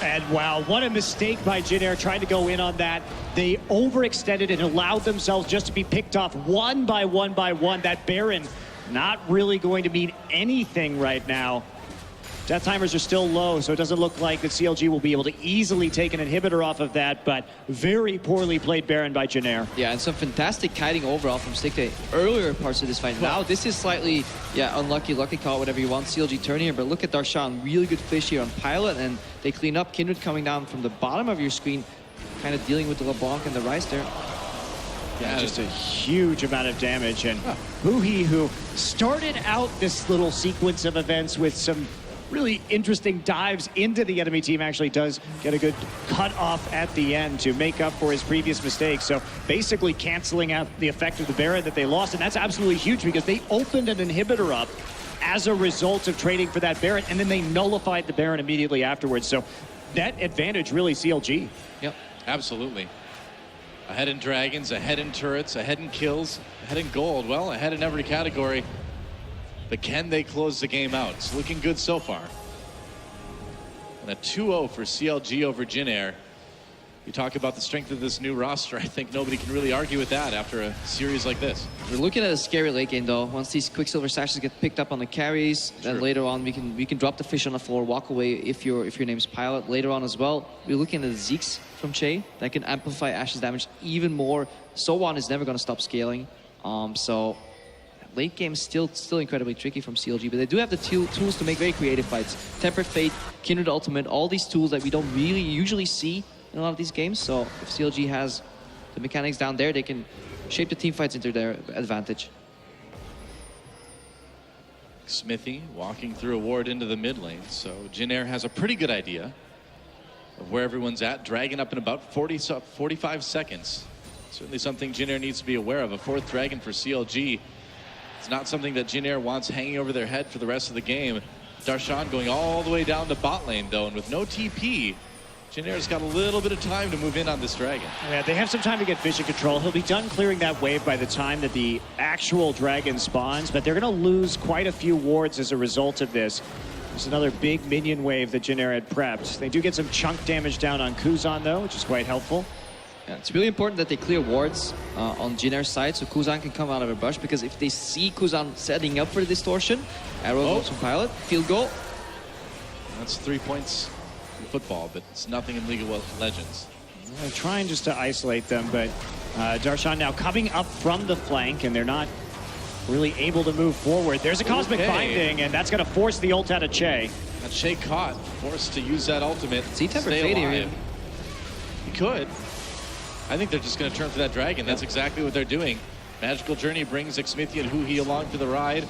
And wow, what a mistake by Jin Air trying to go in on that. They overextended and allowed themselves just to be picked off one by one by one. That Baron not really going to mean anything right now. Death timers are still low, so it doesn't look like the CLG will be able to easily take an inhibitor off of that, but very poorly played Baron by Jin Air. Yeah, and some fantastic kiting overall from Stixxay earlier parts of this fight. Now this is slightly, unlucky, lucky call, whatever you want, CLG turn here, but look at Darshan, really good fish here on pilot, and they clean up. Kindred coming down from the bottom of your screen, kind of dealing with the LeBlanc and the Ryze there. Yeah, just a huge amount of damage. And Huhi, who started out this little sequence of events with some really interesting dives into the enemy team. Actually does get a good cut off at the end to make up for his previous mistakes. So basically canceling out the effect of the Baron that they lost. And that's absolutely huge because they opened an inhibitor up as a result of trading for that Baron, and then they nullified the Baron immediately afterwards. So that advantage really CLG. Yep, absolutely. Ahead in dragons, ahead in turrets, ahead in kills, ahead in gold. Well, ahead in every category. But can they close the game out? It's looking good so far. And a 2-0 for CLG over Jin Air. You talk about the strength of this new roster. I think nobody can really argue with that after a series like this. We're looking at a scary late game though. Once these Quicksilver sashes get picked up on the carries, then later on we can drop the fish on the floor, walk away if your name's Pilot. Later on as well, we're looking at the Zeeks from Chei that can amplify Ashe's damage even more. SoHwan is never going to stop scaling. So late game is still incredibly tricky from CLG, but they do have the tools to make very creative fights. Tempered Fate, Kindred Ultimate, all these tools that we don't really usually see in a lot of these games. So if CLG has the mechanics down there, they can shape the team fights into their advantage. Xmithie walking through a ward into the mid lane. So Jin Air has a pretty good idea of where everyone's at. Dragon up in about 45 seconds. Certainly something Jin Air needs to be aware of. A 4th dragon for CLG. It's not something that Jin Air wants hanging over their head for the rest of the game. Darshan going all the way down to bot lane though, and with no TP, Jin Air's got a little bit of time to move in on this dragon. Yeah, they have some time to get vision control. He'll be done clearing that wave by the time that the actual dragon spawns, but they're going to lose quite a few wards as a result of this. There's another big minion wave that Jin Air had prepped. They do get some chunk damage down on Kuzan though, which is quite helpful. Yeah, it's really important that they clear wards on Jin Air's side so Kuzan can come out of a bush, because if they see Kuzan setting up for the distortion, arrow goes from Pilot, field goal. That's 3 points in football, but it's nothing in League of Legends. They're trying just to isolate them, but Darshan now coming up from the flank, and they're not really able to move forward. There's a Cosmic Binding, and that's going to force the ult out of Chei. And Chei caught, forced to use that ultimate. See, Tempered Fate here. He could. I think they're just going to turn for that dragon. That's exactly what they're doing. Magical Journey brings Xmithie and Huhi along for the ride.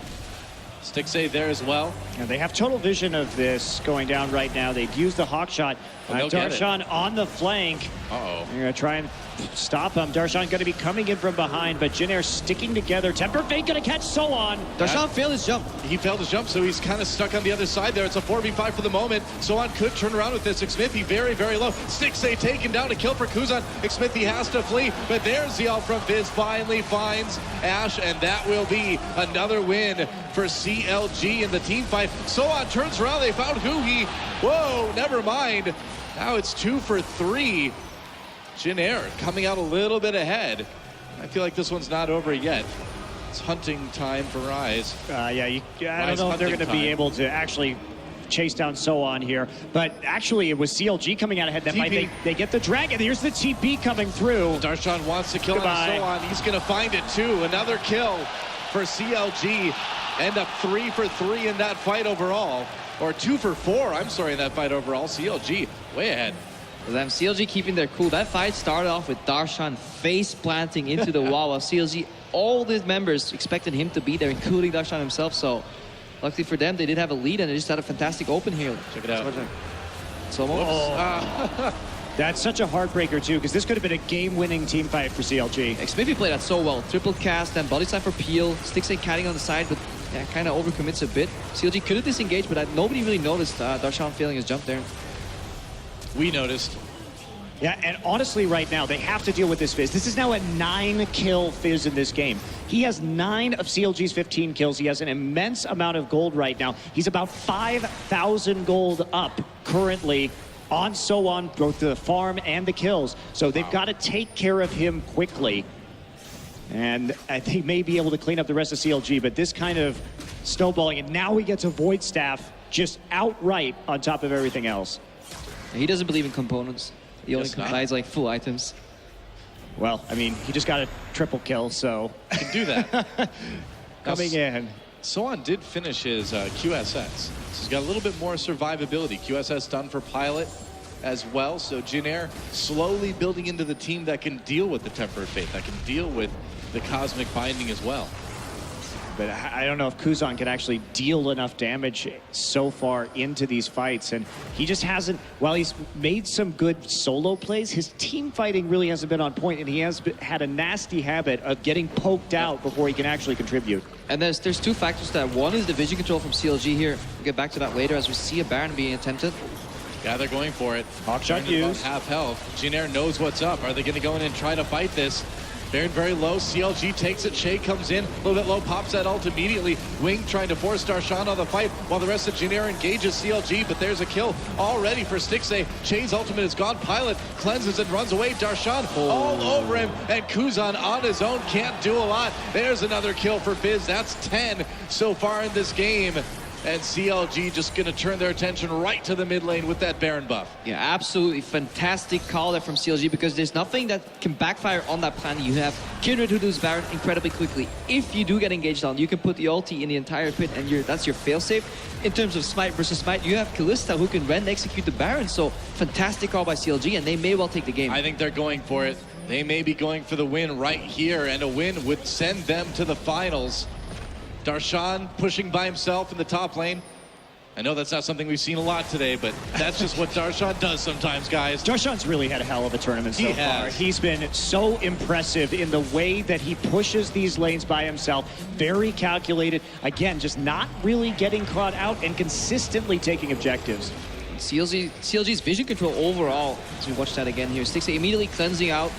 Stixxay there as well. And they have total vision of this going down right now. They've used the hawk shot. Darshan on the flank. Uh-oh. They're going to try and stop him. Darshan going to be coming in from behind, but Jin Air sticking together. Tempered Fate going to catch SoHwan. Darshan failed his jump. He failed his jump, so he's kind of stuck on the other side there. It's a 4v5 for the moment. SoHwan could turn around with this. Xmithie very, very low. Stixxay taken down, a kill for Kuzan. Xmithie has to flee, but there's the ult from Fizz. Finally finds Ashe, and that will be another win for CLG in the team fight. SoHwan turns around. They found Huhi. Whoa, never mind. Now it's 2 for 3. Jin Air coming out a little bit ahead. I feel like this one's not over yet. It's hunting time for Ryze. I don't know if they're going to be able to actually chase down SoHwan here. But actually, it was CLG coming out ahead. That might they get the dragon. Here's the TP coming through. Darshan wants to kill SoHwan. He's going to find it too. Another kill for CLG. End up 3 for 3 in that fight overall. Or 2 for 4, I'm sorry, in that fight overall. CLG way ahead. Them CLG keeping their cool. That fight started off with Darshan face planting into the wall while CLG, all the members expected him to be there, including Darshan himself. So luckily for them, they did have a lead and they just had a fantastic open here. Check it out. That's such a heartbreaker too, because this could have been a game-winning team fight for CLG. Xmithie played that so well. Triple cast, then body slam for peel, Stixxay catting on the side, but yeah, kind of overcommits a bit. CLG could have disengaged, but nobody really noticed Darshan failing his jump there. We noticed. Yeah, and honestly right now, they have to deal with this Fizz. This is now a 9-kill Fizz in this game. He has 9 of CLG's 15 kills. He has an immense amount of gold right now. He's about 5,000 gold up currently on SoHwan, both the farm and the kills. So they've got to take care of him quickly. And I think may be able to clean up the rest of CLG, but this kind of snowballing, and now he gets a Void Staff just outright on top of everything else. He doesn't believe in components. He only buys like full items. Well, I mean, he just got a triple kill, so... He can do that. Coming in. SoHwan did finish his QSS. So he's got a little bit more survivability. QSS done for Pilot as well. So Jin Air slowly building into the team that can deal with the Tempered Fate, that can deal with the Cosmic Binding as well. But I don't know if Kuzan can actually deal enough damage so far into these fights. And he just hasn't, while he's made some good solo plays, his team fighting really hasn't been on point, and he has had a nasty habit of getting poked out before he can actually contribute. And there's two factors to that. One is the vision control from CLG here. We'll get back to that later as we see a Baron being attempted. Yeah, they're going for it. Hawkshot used. Half health. Jin Air knows what's up. Are they going to go in and try to fight this? Baron very low. CLG takes it. Chei comes in a little bit low, pops that ult immediately. Wing trying to force Darshan on the fight while the rest of Jin Air engages CLG, but there's a kill already for Stixxay. Chei's ultimate is gone. Pilot cleanses and runs away. Darshan all over him, and Kuzan on his own can't do a lot. There's another kill for Fizz. That's 10 so far in this game. And CLG just going to turn their attention right to the mid lane with that Baron buff. Yeah, absolutely fantastic call there from CLG, because there's nothing that can backfire on that plan. You have Kindred who does Baron incredibly quickly. If you do get engaged on, you can put the ulti in the entire pit, and that's your failsafe. In terms of smite versus smite, you have Kalista who can rend execute the Baron. So fantastic call by CLG, and they may well take the game. I think they're going for it. They may be going for the win right here, and a win would send them to the finals. Darshan pushing by himself in the top lane. I know that's not something we've seen a lot today, but that's just what Darshan does sometimes, guys. Darshan's really had a hell of a tournament so far. has. He's been so impressive in the way that he pushes these lanes by himself. Very calculated. Again, just not really getting caught out and consistently taking objectives. CLG's vision control overall, as we watch that again here, Stixxay immediately cleansing out,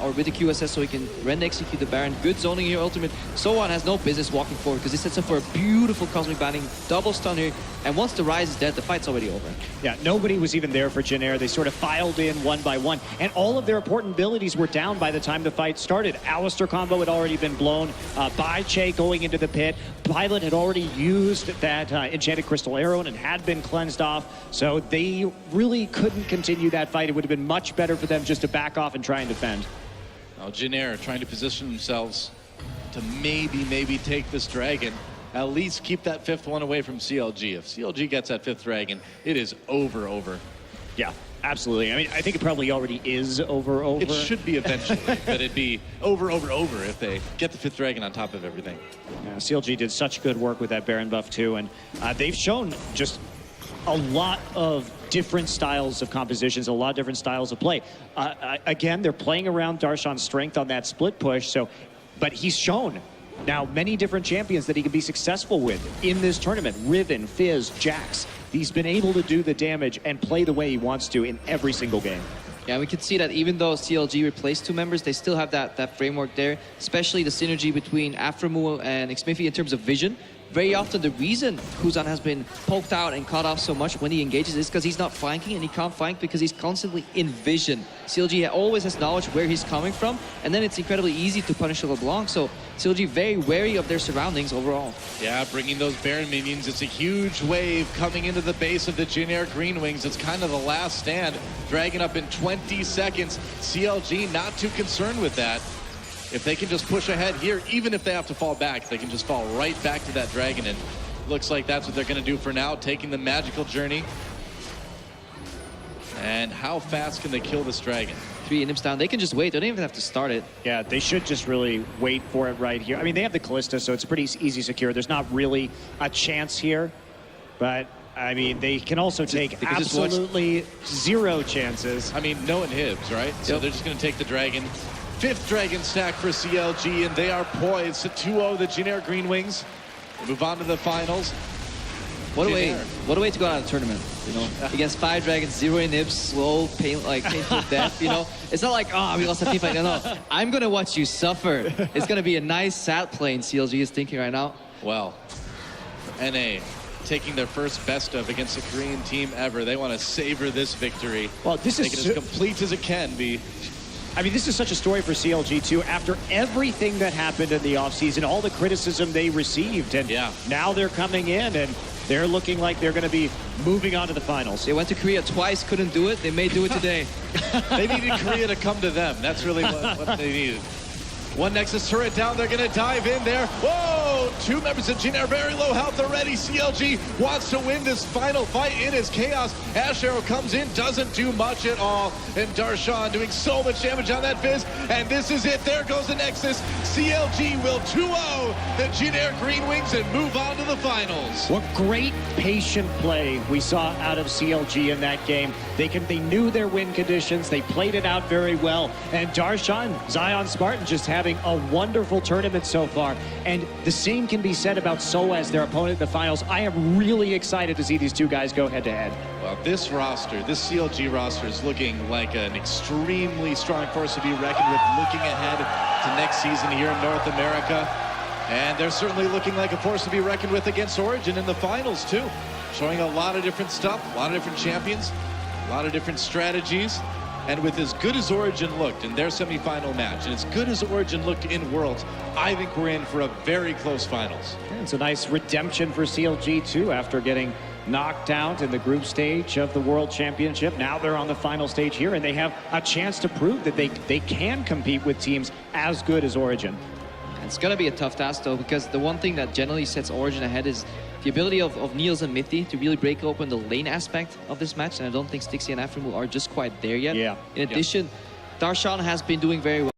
or with the QSS so he can rend execute the Baron. Good zoning here, ultimate. SoHwan has no business walking forward because he sets up for a beautiful cosmic banning, double stun here, and once the Ryze is dead, the fight's already over. Yeah, nobody was even there for Jin Air. They sort of filed in one by one, and all of their important abilities were down by the time the fight started. Alistar combo had already been blown by Chei going into the pit. Pilot had already used that enchanted crystal arrow and had been cleansed off, so they really couldn't continue that fight. It would have been much better for them just to back off and try and defend. Now Jin Air trying to position themselves to maybe take this dragon. At least keep that fifth one away from CLG. If CLG gets that fifth dragon, it is over. Yeah, absolutely. I mean, I think it probably already is over. It should be eventually, but it'd be over if they get the fifth dragon on top of everything. Yeah, CLG did such good work with that Baron buff too, and they've shown just a lot of different styles of compositions, a lot of different styles of play. Again, they're playing around Darshan's strength on that split push, but he's shown now many different champions that he can be successful with in this tournament. Riven, Fizz, Jax. He's been able to do the damage and play the way he wants to in every single game. Yeah, we can see that even though CLG replaced two members, they still have that framework there, especially the synergy between Aphromoo and Xmithie in terms of vision. Very often the reason Kuzan has been poked out and caught off so much when he engages is because he's not flanking, and he can't flank because he's constantly in vision. CLG always has knowledge where he's coming from, and then it's incredibly easy to punish LeBlanc, so CLG very wary of their surroundings overall. Yeah, bringing those Baron minions. It's a huge wave coming into the base of the Jin Air Green Wings. It's kind of the last stand. Dragon up in 20 seconds. CLG not too concerned with that. If they can just push ahead here, even if they have to fall back, they can just fall right back to that dragon, and looks like that's what they're going to do for now, taking the magical journey. And how fast can they kill this dragon? 3 imps down. They can just wait. They don't even have to start it. Yeah, they should just really wait for it right here. I mean, they have the Kalista, so it's pretty easy secure. There's not really a chance here, but I mean, they can also take absolutely zero chances. I mean, no inhibs, right? So they're just going to take the dragon. 5th dragon stack for CLG, and they are poised to 2-0 the Jin Air Green Wings. They move on to the finals. What a way to go out of the tournament, you know? Against 5 dragons, 0 inhibs, slow, painful death, you know? It's not like, we lost a team fight. No, I'm gonna watch you suffer. It's gonna be a nice sat plane, CLG is thinking right now. Well, NA taking their first best of against a Korean team ever. They want to savor this victory. Well, this make it as complete as it can be. I mean, this is such a story for CLG, too. After everything that happened in the offseason, all the criticism they received, and now they're coming in, and they're looking like they're going to be moving on to the finals. They went to Korea twice, couldn't do it. They may do it today. They needed Korea to come to them. That's really what they needed. One Nexus turret down, they're gonna dive in there. Whoa, two members of Jin Air very low health already. CLG wants to win this final fight in his chaos. Ashe Arrow comes in, doesn't do much at all. And Darshan doing so much damage on that Fizz. And this is it, there goes the Nexus. CLG will 2-0 the Jin Air Green Wings and move on to the finals. What great patient play we saw out of CLG in that game. They knew their win conditions, they played it out very well. And Darshan, Zionspartan just having a wonderful tournament so far. And the same can be said about SoHwan, their opponent in the finals. I am really excited to see these two guys go head to head. Well, this roster, this CLG roster is looking like an extremely strong force to be reckoned with, looking ahead to next season here in North America. And they're certainly looking like a force to be reckoned with against Origin in the finals too. Showing a lot of different stuff, a lot of different champions, a lot of different strategies. And with as good as Origin looked in their semifinal match, and as good as Origin looked in Worlds, I think we're in for a very close finals. And it's a nice redemption for CLG too, after getting knocked out in the group stage of the World Championship. Now they're on the final stage here, and they have a chance to prove that they can compete with teams as good as Origin. It's going to be a tough task, though, because the one thing that generally sets Origin ahead is the ability of Niels and Xmithie to really break open the lane aspect of this match, and I don't think Stixxay and Aphromoo are just quite there yet. Yeah. In addition, Darshan has been doing very well.